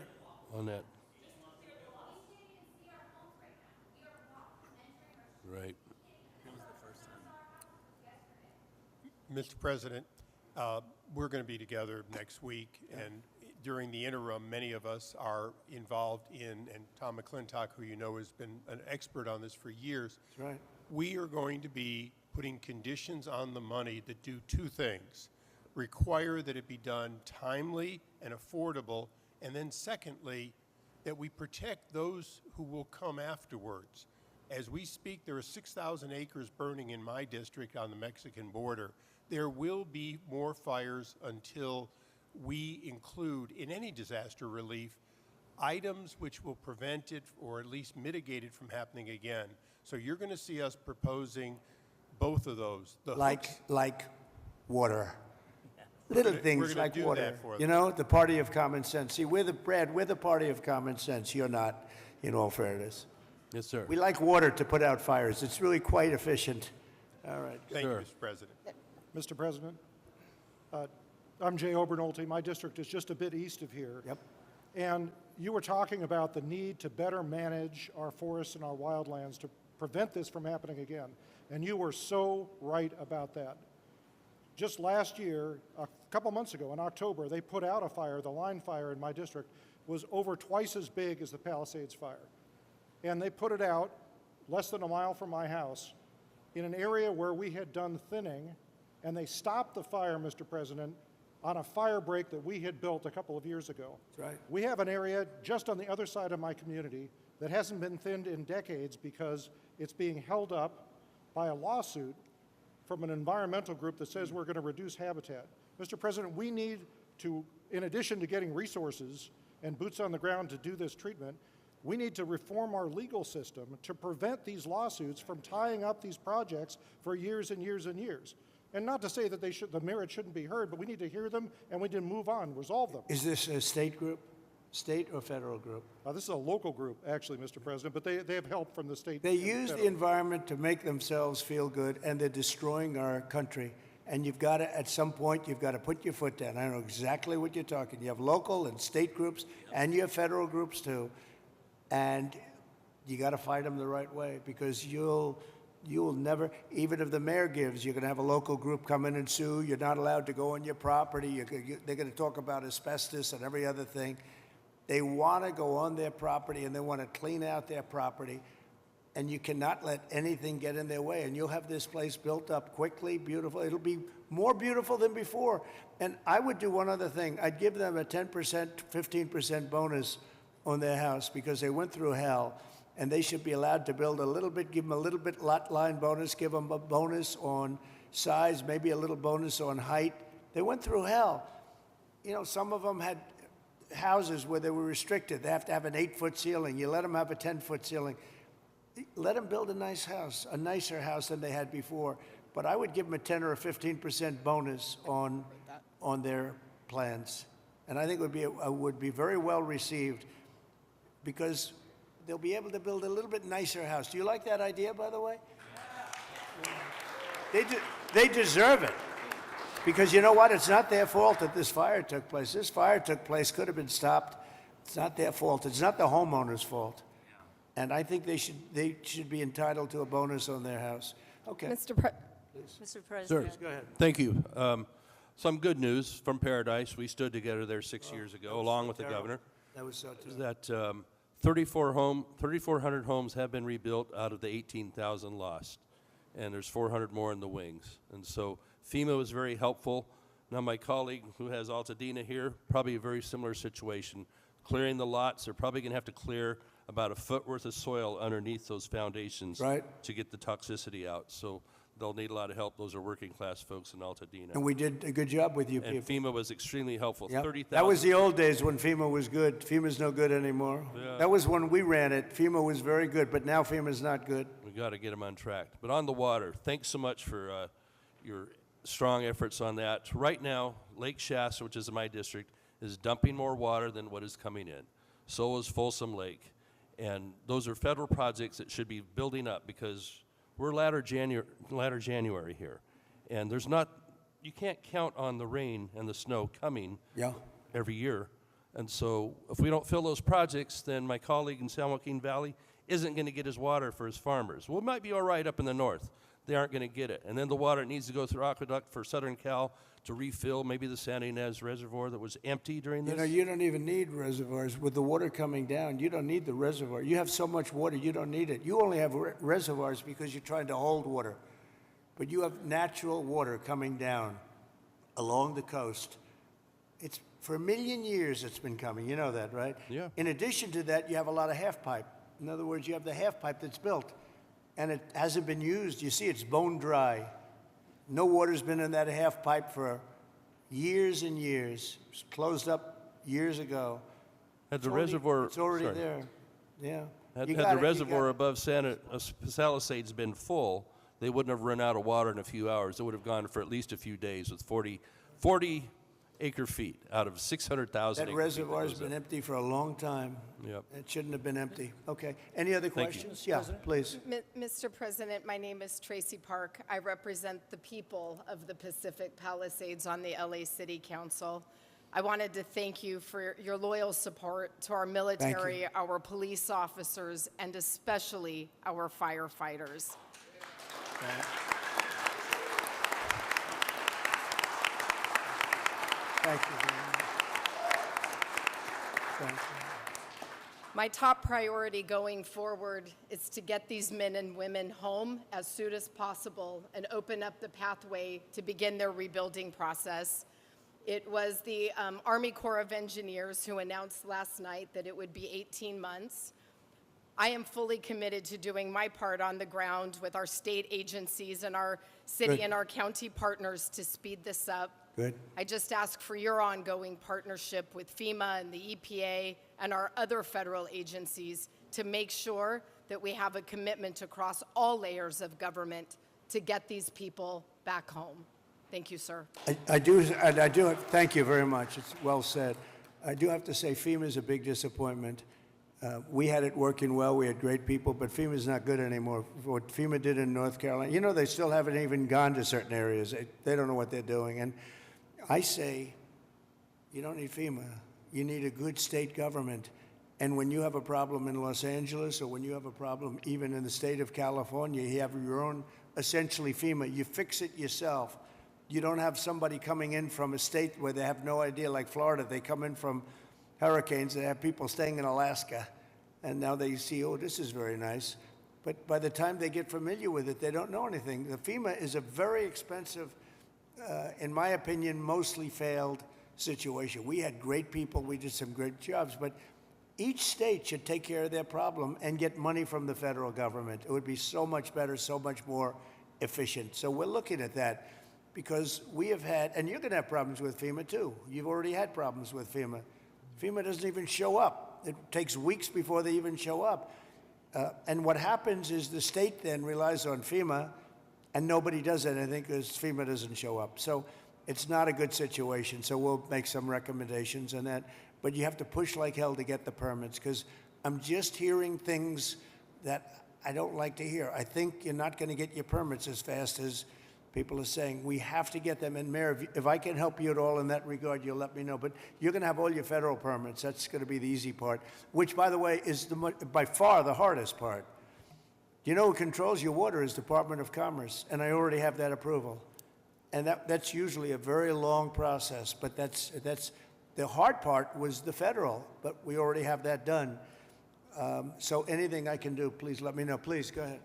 On that. Right. Mr. President, we're going to be together next week, and during the interim, many of us are involved in, and Tom McClintock, who you know has been an expert on this for years. That's right. We are going to be putting conditions on the money that do two things. Require that it be done timely and affordable, and then secondly, that we protect those who will come afterwards. As we speak, there are 6,000 acres burning in my district on the Mexican border. There will be more fires until we include in any disaster relief items which will prevent it or at least mitigate it from happening again. So you're going to see us proposing both of those. The hooks- Like water. Little we're things gonna like do water. that for You them. know, the party of common sense. See, we're the party of common sense. You're not, in all fairness. Yes, sir. We like water to put out fires. It's really quite efficient. All right. Thank you, Sure. Mr. President. Mr. President, I'm Jay Obernolte. My district is just a bit east of here. Yep. And you were talking about the need to better manage our forests and our wildlands to prevent this from happening again. And you were so right about that. Just last year, a couple months ago in October, they put out a fire. The line fire in my district was over twice as big as the Palisades fire. And they put it out less than a mile from my house in an area where we had done thinning, and they stopped the fire, Mr. President, on a fire break that we had built a couple of years ago. That's right. We have an area just on the other side of my community that hasn't been thinned in decades because it's being held up by a lawsuit from an environmental group that says we're going to reduce habitat. Mr. President, we need to, in addition to getting resources and boots on the ground to do this treatment, we need to reform our legal system to prevent these lawsuits from tying up these projects for years and years and years. And not to say that the merit shouldn't be heard, but we need to hear them and we need to move on, resolve them. Is this a state group? State or federal group? This is a local group, actually, Mr. President, but they have help from the state. They and use the federal. environment to make themselves feel good, and they're destroying our country. And you've got to, at some point, you've got to put your foot down. I know exactly what you're talking. You have local and state groups, and you have federal groups too. And you got to fight them the right way, because you'll never, even if the mayor gives, you're going to have a local group come in and sue. You're not allowed to go on your property. They're going to talk about asbestos and every other thing. They want to go on their property, and they want to clean out their property. And you cannot let anything get in their way. And you'll have this place built up quickly, beautiful. It'll be more beautiful than before. And I would do one other thing. I'd give them a 10%, 15% bonus on their house, because they went through hell. And they should be allowed to build a little bit, give them a little bit lot line bonus, give them a bonus on size, maybe a little bonus on height. They went through hell. You know, some of them had houses where they were restricted. They have to have an 8-foot ceiling. You let them have a 10-foot ceiling. Let them build a nice house, a nicer house than they had before. But I would give them a 10 or a 15% bonus on their plans. And I think it would be very well received, because they'll be able to build a little bit nicer house. Do you like that idea, by the way? They deserve it. Because you know what? It's not their fault that this fire took place. This fire took place, could have been stopped. It's not their fault. It's not the homeowner's fault. And I think they should be entitled to a bonus on their house. Okay. Mr. Sir, President. Go ahead. thank you. Some good news from Paradise. We stood together there 6 years ago, along with the governor. That was so terrible. That 3,400 homes have been rebuilt out of the 18,000 lost, and there's 400 more in the wings. And so FEMA was very helpful. Now my colleague who has Altadena here, probably a very similar situation. Clearing the lots, they're probably going to have to clear about a foot worth of soil underneath those foundations Right. to get the toxicity out. So they'll need a lot of help. Those are working class folks in Altadena. And we did a good job with you And people. FEMA was extremely helpful. Yep. 30,000. That was the old days when FEMA was good. FEMA's no good anymore. Yeah. That was when we ran it. FEMA was very good, but now FEMA's not good. We got to get them on track. But on the water, thanks so much for your strong efforts on that. Right now, Lake Shasta, which is in my district, is dumping more water than what is coming in. So is Folsom Lake. And those are federal projects that should be building up, because we're latter January here. And you can't count on the rain and the snow coming Yeah. every year. And so if we don't fill those projects, then my colleague in San Joaquin Valley isn't going to get his water for his farmers. Well, it might be all right up in the north. They aren't going to get it. And then the water needs to go through aqueduct for Southern Cal to refill maybe the Santa Ynez Reservoir that was empty during this. You know, you don't even need reservoirs. With the water coming down, you don't need the reservoir. You have so much water, you don't need it. You only have reservoirs because you're trying to hold water. But you have natural water coming down along the coast. It's for 1 million years it's been coming. You know that, right? Yeah. In addition to that, you have a lot of half pipe. In other words, you have the half pipe that's built, and it hasn't been used. You see, it's bone dry. No water's been in that half pipe for years and years. It was closed up years ago. Had the already- reservoir. It's already sorry. there, yeah. Had, You had got the it, you reservoir got it. above Palisades been full, they wouldn't have run out of water in a few hours. It would have gone for at least a few days with 40 acre feet out of 600,000 That acre feet. reservoir's been empty for a long time. Yep. It shouldn't have been empty. Okay. Any other Thank you. questions? Yeah, please. Mr. President, my name is Tracy Park. I represent the people of the Pacific Palisades on the LA City Council. I wanted to thank you for your loyal support to our military, our police officers, and especially our firefighters. Thank you very much. Thank you. My top priority going forward is to get these men and women home as soon as possible and open up the pathway to begin their rebuilding process. It was the Army Corps of Engineers who announced last night that it would be 18 months. I am fully committed to doing my part on the ground with our state agencies and our city Good. and our county partners to speed this up. Good. I just ask for your ongoing partnership with FEMA and the EPA and our other federal agencies to make sure that we have a commitment across all layers of government to get these people back home. Thank you, sir. I do, thank you very much. It's well said. I do have to say FEMA is a big disappointment. We had it working well. We had great people, but FEMA's not good anymore. What FEMA did in North Carolina, you know, they still haven't even gone to certain areas. They don't know what they're doing. And I say, you don't need FEMA. You need a good state government. And when you have a problem in Los Angeles or when you have a problem even in the state of California, you have your own, essentially FEMA. You fix it yourself. You don't have somebody coming in from a state where they have no idea, like Florida. They come in from hurricanes. They have people staying in Alaska. And now they see, oh, this is very nice. But by the time they get familiar with it, they don't know anything. The FEMA is a very expensive, in my opinion, mostly failed situation. We had great people. We did some great jobs. But each state should take care of their problem and get money from the federal government. It would be so much better, so much more efficient. So we're looking at that because we have had, and you're going to have problems with FEMA too. You've already had problems with FEMA. FEMA doesn't even show up. It takes weeks before they even show up. And what happens is the state then relies on FEMA and nobody does anything because FEMA doesn't show up. So it's not a good situation. So we'll make some recommendations on that. But you have to push like hell to get the permits because I'm just hearing things that I don't like to hear. I think you're not going to get your permits as fast as people are saying. We have to get them. And Mayor, if I can help you at all in that regard, you'll let me know. But you're going to have all your federal permits. That's going to be the easy part, which, by the way, is by far the hardest part. You know who controls your water is Department of Commerce, and I already have that approval. And that's usually a very long process, but that's the hard part was the federal, but we already have that done. So anything I can do, please let me know. Please, go ahead.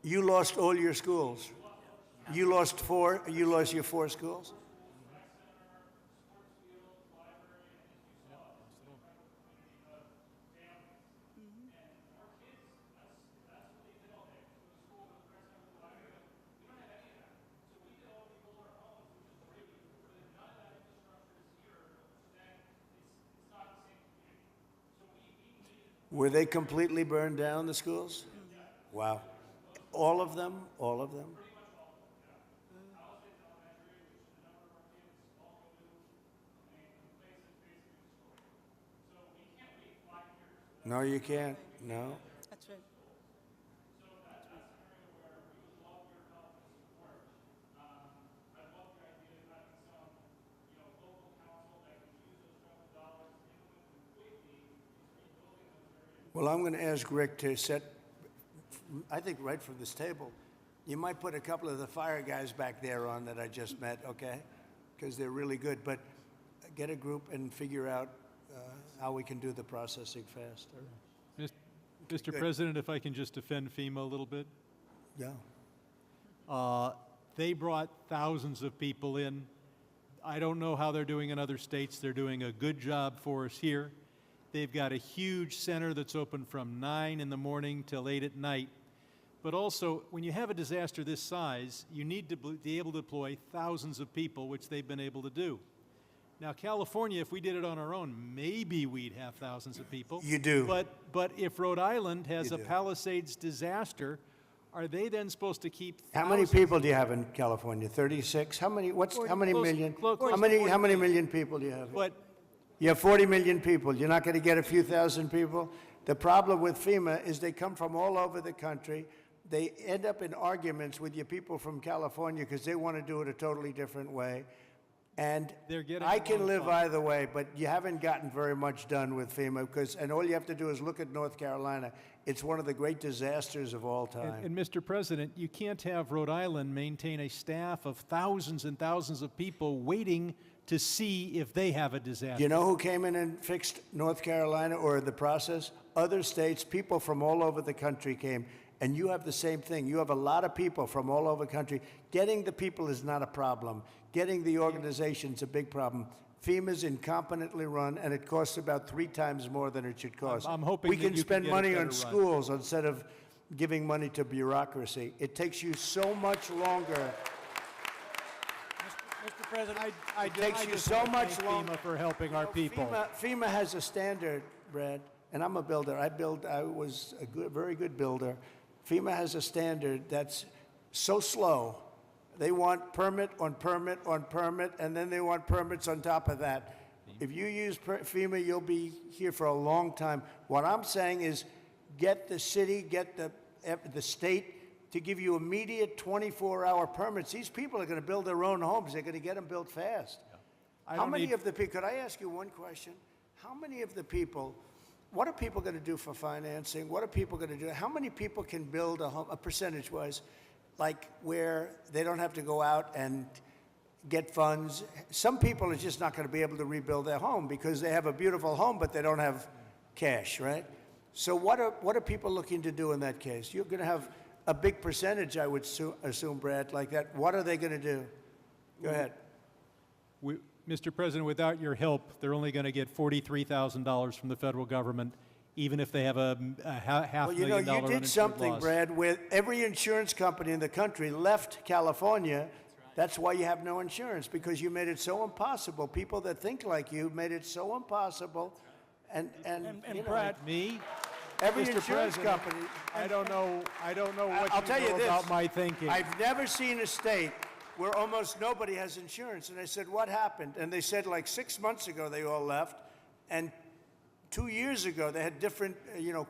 You lost all your schools. You lost your 4 schools? Were they completely burned down, the schools? Wow. All of them? All of them? No, you can't. No. That's right. Well, I'm going to ask Rick to set, I think right from this table, you might put a couple of the fire guys back there on that I just met, okay? Because they're really good. But get a group and figure out how we can do the processing fast. Mr. President, if I can just defend FEMA a little bit. Yeah. They brought thousands of people in. I don't know how they're doing in other states. They're doing a good job for us here. They've got a huge center that's open from 9 in the morning till 8 at night. But also, when you have a disaster this size, you need to be able to deploy thousands of people, which they've been able to do. Now, California, if we did it on our own, maybe we'd have thousands of people. You do. But if Rhode Island has You a do. Palisades disaster, are they then supposed to keep How many thousands- people do you have in California? 36? How many Close- million? close to How 40 many million people do you have? But You have 40 million people. You're not going to get a few thousand people? The problem with FEMA is they come from all over the country. They end up in arguments with your people from California because they want to do it a totally different way. And They're getting I can along live fine. either way, but you haven't gotten very much done with FEMA and all you have to do is look at North Carolina. It's one of the great disasters of all time. And Mr. President, you can't have Rhode Island maintain a staff of thousands and thousands of people waiting to see if they have a disaster. You know who came in and fixed North Carolina or the process? Other states, people from all over the country came. And you have the same thing. You have a lot of people from all over the country. Getting the people is not a problem. Getting the organization's a big problem. FEMA's incompetently run, and it costs about 3 times more than it should cost. I'm hoping we that can you can spend get it money better on run. schools instead of giving money to bureaucracy. It takes you so much longer. Mr. President, It takes you just so wanna much thank longer. FEMA for helping our people. FEMA has a standard, Brad, and I'm a builder. I was a very good builder. FEMA has a standard that's so slow. They want permit on permit on permit, and then they want permits on top of that. If you use FEMA, you'll be here for a long time. What I'm saying is get the city, get the state to give you immediate 24-hour permits. These people are going to build their own homes. They're going to get them built fast. How many of the people, could I ask you one question? How many of the people, what are people going to do for financing? What are people going to do? How many people can build a home, percentage-wise, like where they don't have to go out and get funds? Some people are just not going to be able to rebuild their home because they have a beautiful home, but they don't have cash, right? So what are people looking to do in that case? You're going to have a big percentage, I would assume, Brad, like that. What are they going to do? Go ahead. Mr. President, without your help, they're only going to get $43,000 from the federal government, even if they have a half Well, million dollar you did uninsured something, loss. Brad, where every insurance company in the country left California. That's why you have no insurance, because you made it so impossible. People that think like you made it so impossible. And you know, Brad, me, every Mr. insurance President, company. I don't know what I'll you tell you know this. about my thinking. I've never seen a state where almost nobody has insurance. And I said, what happened? And they said like 6 months ago they all left. And 2 years ago they had different,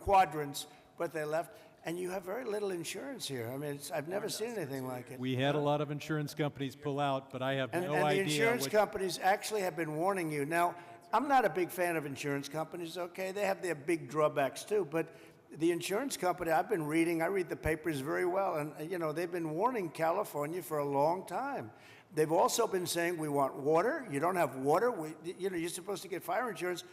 quadrants, but they left. And you have very little insurance here. I mean, I've never seen anything like it. We had a lot of insurance companies pull out, but I have And no the idea. insurance companies actually have been warning you. Now, I'm not a big fan of insurance companies, okay? They have their big drawbacks too, but the insurance company, I read the papers very well, and they've been warning California for a long time. They've also been saying, we want water. You don't have water. You're supposed to get fire insurance.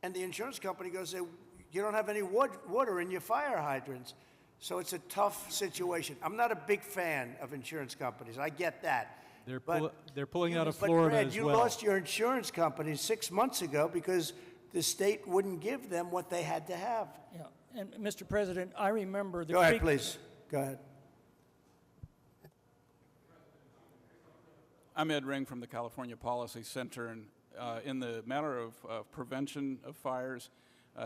And the insurance company goes, you don't have any water in your fire hydrants. So it's a tough situation. I'm not a big fan of insurance companies. I get that. They're pulling out of But Florida Brad, as you well. lost your insurance company 6 months ago because the state wouldn't give them what they had to have. Yeah, and Mr. President, I remember the Go ahead, creek- please. Go ahead. I'm Ed Ring from the California Policy Center, and in the matter of prevention of fires,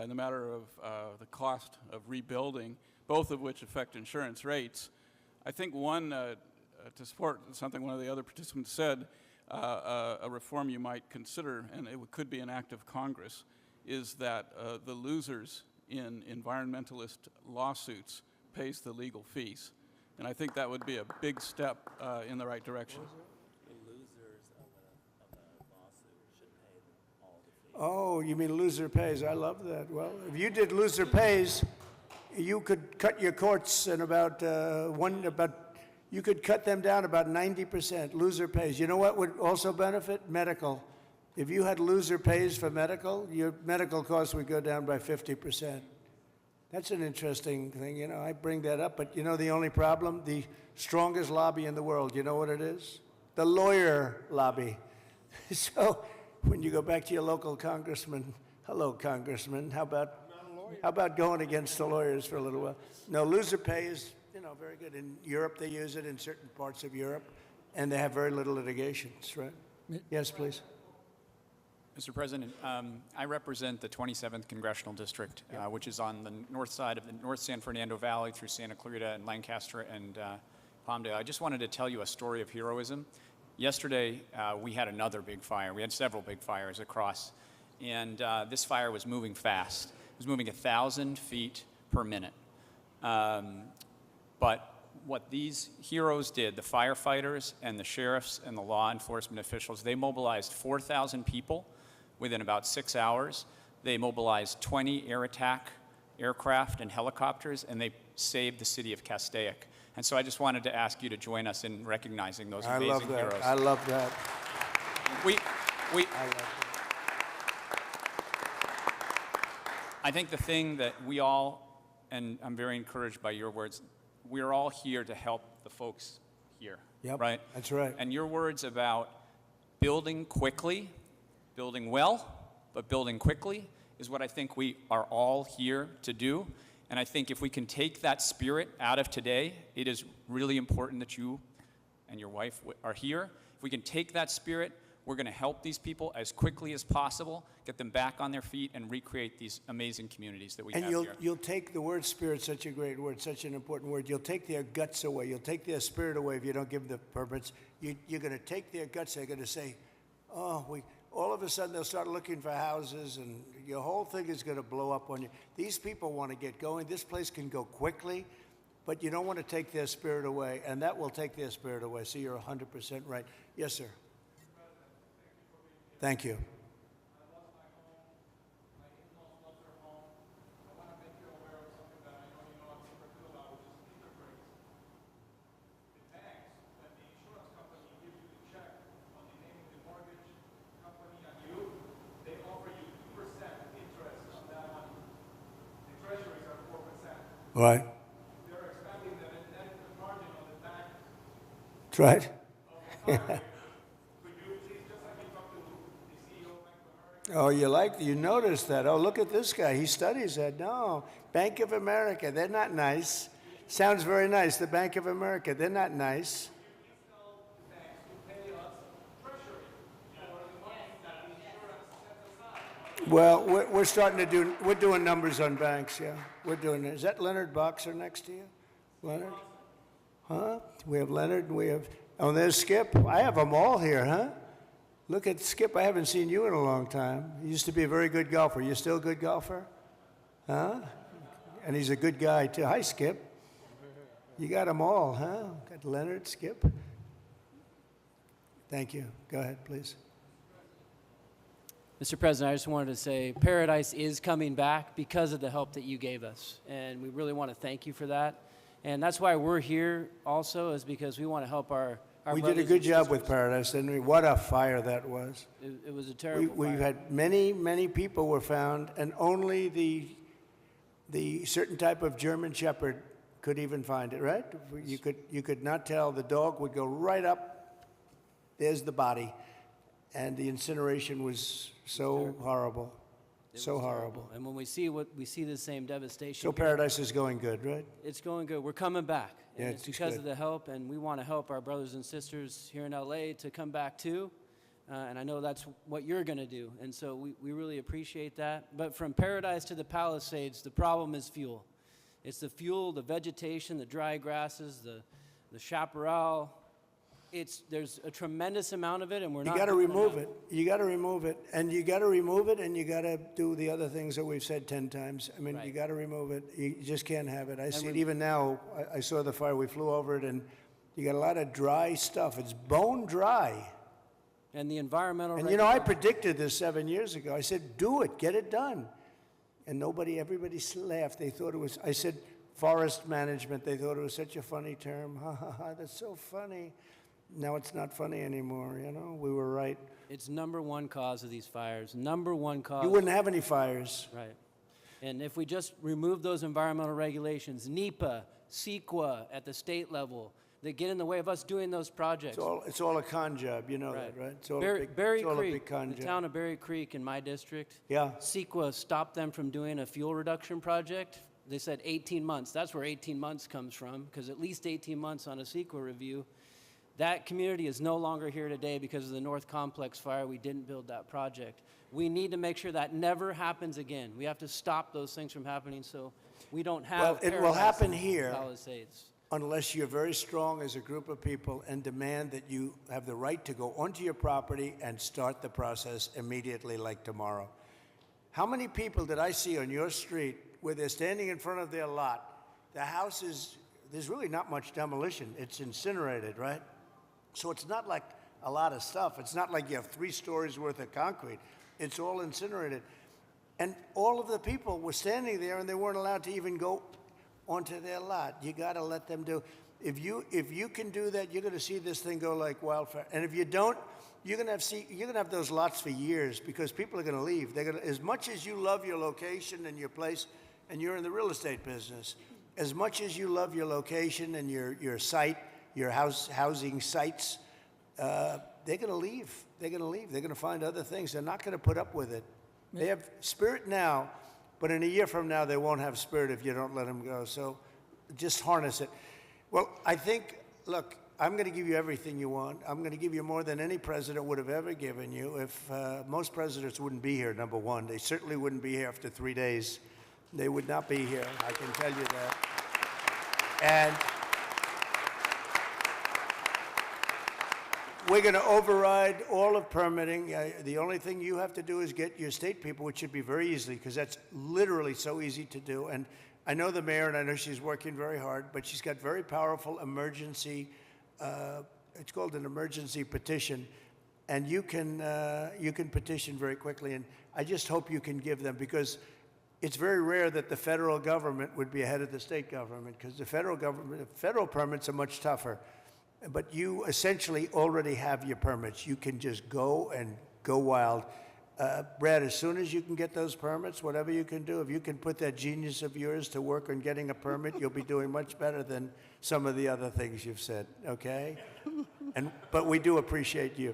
in the matter of the cost of rebuilding, both of which affect insurance rates, I think one, to support something one of the other participants said, a reform you might consider, and it could be an act of Congress, is that the losers in environmentalist lawsuits pays the legal fees. And I think that would be a big step in the right direction. Oh, you mean loser pays. I love that. Well, if you did loser pays, you could cut your courts in you could cut them down about 90%, loser pays. You know what would also benefit? Medical. If you had loser pays for medical, your medical costs would go down by 50%. That's an interesting thing. I bring that up, but the only problem? The strongest lobby in the world, you know what it is? The lawyer lobby. So when you go back to your local congressman, hello, congressman, how about going against the lawyers for a little while? No, loser pay is, very good. In Europe, they use it in certain parts of Europe, and they have very little litigations, right? Yes, please. Mr. President, I represent the 27th Congressional District, which is on the north side of the North San Fernando Valley through Santa Clarita and Lancaster and Palmdale. I just wanted to tell you a story of heroism. Yesterday, we had another big fire. We had several big fires across, and this fire was moving fast. It was moving 1,000 feet per minute. But what these heroes did, the firefighters and the sheriffs and the law enforcement officials, they mobilized 4,000 people within about 6 hours. They mobilized 20 air attack aircraft and helicopters, and they saved the city of Castaic. And so I just wanted to ask you to join us in recognizing those amazing heroes. I love that. I think the thing that we all, and I'm very encouraged by your words, we're all here to help the folks here, Yep, right? that's right. And your words about building quickly, building well, but building quickly is what I think we are all here to do. And I think if we can take that spirit out of today, it is really important that you and your wife are here. If we can take that spirit, we're going to help these people as quickly as possible, get them back on their feet, and recreate these amazing communities that we have here. And you'll take the word spirit, such a great word, such an important word. You'll take their guts away. You'll take their spirit away if you don't give them the permits. You're going to take their guts. They're going to say, all of a sudden they'll start looking for houses, and your whole thing is going to blow up on you. These people want to get going. This place can go quickly, but you don't want to take their spirit away, and that will take their spirit away. So you're 100% right. Yes, sir. Thank you. Right. They're expecting that net margin on the back. That's right. Could you please, just like you talked to the CEO of Bank of America? Oh, you noticed that. Oh, look at this guy. He studies that. No, Bank of America, they're not nice. Sounds very nice. The Bank of America, they're not nice. Well, we're doing numbers on banks, yeah. We're doing it. Is that Leonard Boxer next to you? Leonard? Huh? We have Leonard and we have, there's Skip. I have them all here, huh? Look at Skip. I haven't seen you in a long time. You used to be a very good golfer. You still a good golfer? Huh? And he's a good guy, too. Hi, Skip. You got them all, huh? Got Leonard, Skip. Thank you. Go ahead, please. Mr. President, I just wanted to say Paradise is coming back because of the help that you gave us, and we really want to thank you for that. And that's why we're here also, is because we want to help our We did a good job with Paradise, didn't we? What a fire that was. It was a terrible We fire. had many people were found, and only the certain type of German Shepherd could even find it, right? You could not tell. The dog would go right up. There's the body. And the incineration was so horrible, so horrible. And when we see the same devastation. So Paradise is going good, right? It's going good. We're coming back. Yeah, And it's because of the help, and we want to help our brothers and sisters here in LA to come back too. And I know that's what you're going to do. And so we really appreciate that. But from Paradise to the Palisades, the problem is fuel. It's the fuel, the vegetation, the dry grasses, the chaparral. There's a tremendous amount of it, and we're not. You got to remove it. You got to remove it, and you got to remove it, and you got to do the other things that we've said 10 times. I mean, Right. you got to remove it. You just can't have it. I see it even now. I saw the fire. We flew over it, and you got a lot of dry stuff. It's bone dry. And the environmental. And I predicted this 7 years ago. I said, "Do it, get it done," and everybody laughed. They thought it was. I said, "Forest management." They thought it was such a funny term. Ha ha ha! That's so funny. Now it's not funny anymore, We were right. It's number one cause of these fires. Number one cause. You wouldn't have any fires. Right. And if we just remove those environmental regulations, NEPA, CEQA at the state level, that get in the way of us doing those projects. It's all a con job, you know that, right? It's all a big con the job. town of Berry Creek in my district, Yeah. CEQA stopped them from doing a fuel reduction project. They said 18 months. That's where 18 months comes from, because at least 18 months on a CEQA review. That community is no longer here today because of the North Complex fire. We didn't build that project. We need to make sure that never happens again. We have to stop those things from happening so we don't have Well, it will Paradise happen in here. Palisades. Unless you're very strong as a group of people and demand that you have the right to go onto your property and start the process immediately, like tomorrow. How many people did I see on your street where they're standing in front of their lot? The house there's really not much demolition. It's incinerated, right? So it's not like a lot of stuff. It's not like you have 3 stories worth of concrete. It's all incinerated. And all of the people were standing there and they weren't allowed to even go onto their lot. You got to let them do. If you can do that, you're going to see this thing go like wildfire. And if you don't, you're going to have those lots for years because people are going to leave. They're going to, as much as you love your location and your place, and you're in the real estate business, as much as you love your location and your site, your housing sites, they're going to leave. They're going to leave. They're going to find other things. They're not going to put up with it. They have spirit now. But in a year from now, they won't have spirit if you don't let them go. So just harness it. Well, I think, look, I'm going to give you everything you want. I'm going to give you more than any president would have ever given you. If most presidents wouldn't be here, number one. They certainly wouldn't be here after 3 days. They would not be here, I can tell you that. And we're going to override all of permitting. The only thing you have to do is get your state people, which should be very easy, because that's literally so easy to do. And I know the mayor, and I know she's working very hard, but she's got very powerful emergency, it's called an emergency petition, and you can petition very quickly. And I just hope you can give them, because it's very rare that the federal government would be ahead of the state government, because the federal permits are much tougher. But you essentially already have your permits. You can just go and go wild. Brad, as soon as you can get those permits, whatever you can do, if you can put that genius of yours to work on getting a permit, you'll be doing much better than some of the other things you've said, okay? But we do appreciate you.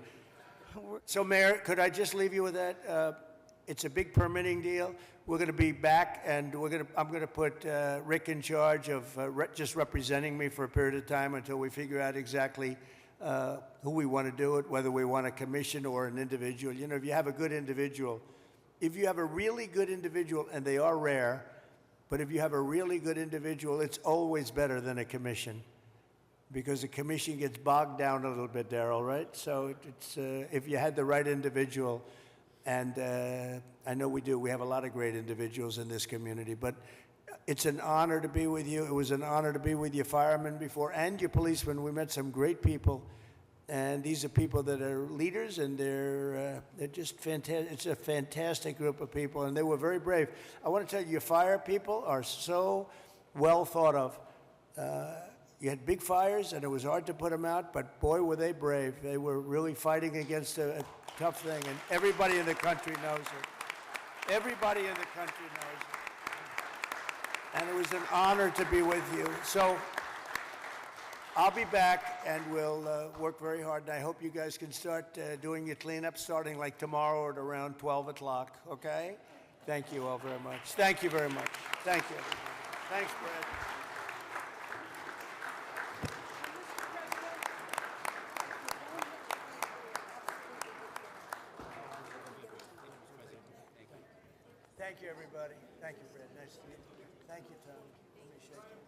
So, Mayor, could I just leave you with that? It's a big permitting deal. We're going to be back, and I'm going to put Rick in charge of just representing me for a period of time until we figure out exactly who we want to do it, whether we want a commission or an individual. You know, if you have a good individual, if you have a really good individual, and they are rare, but if you have a really good individual, it's always better than a commission, because a commission gets bogged down a little bit, Darrell, right? So it's if you had the right individual. And I know we do. We have a lot of great individuals in this community. But it's an honor to be with you. It was an honor to be with your firemen before and your policemen. We met some great people. And these are people that are leaders, and they're just fantastic. It's a fantastic group of people, and they were very brave. I want to tell you, your fire people are so well thought of. You had big fires, and it was hard to put them out, but boy, were they brave. They were really fighting against a tough thing, and everybody in the country knows it. Everybody in the country knows it. And it was an honor to be with you. So I'll be back, and we'll work very hard, and I hope you guys can start doing your cleanup starting like tomorrow at around 12 o'clock, okay? Thank you all very much. Thank you very much. Thank you. Thanks, Brad. Thank you, everybody. Thank you, Brad. Nice to meet you. Thank you, Tom. Let me shake you.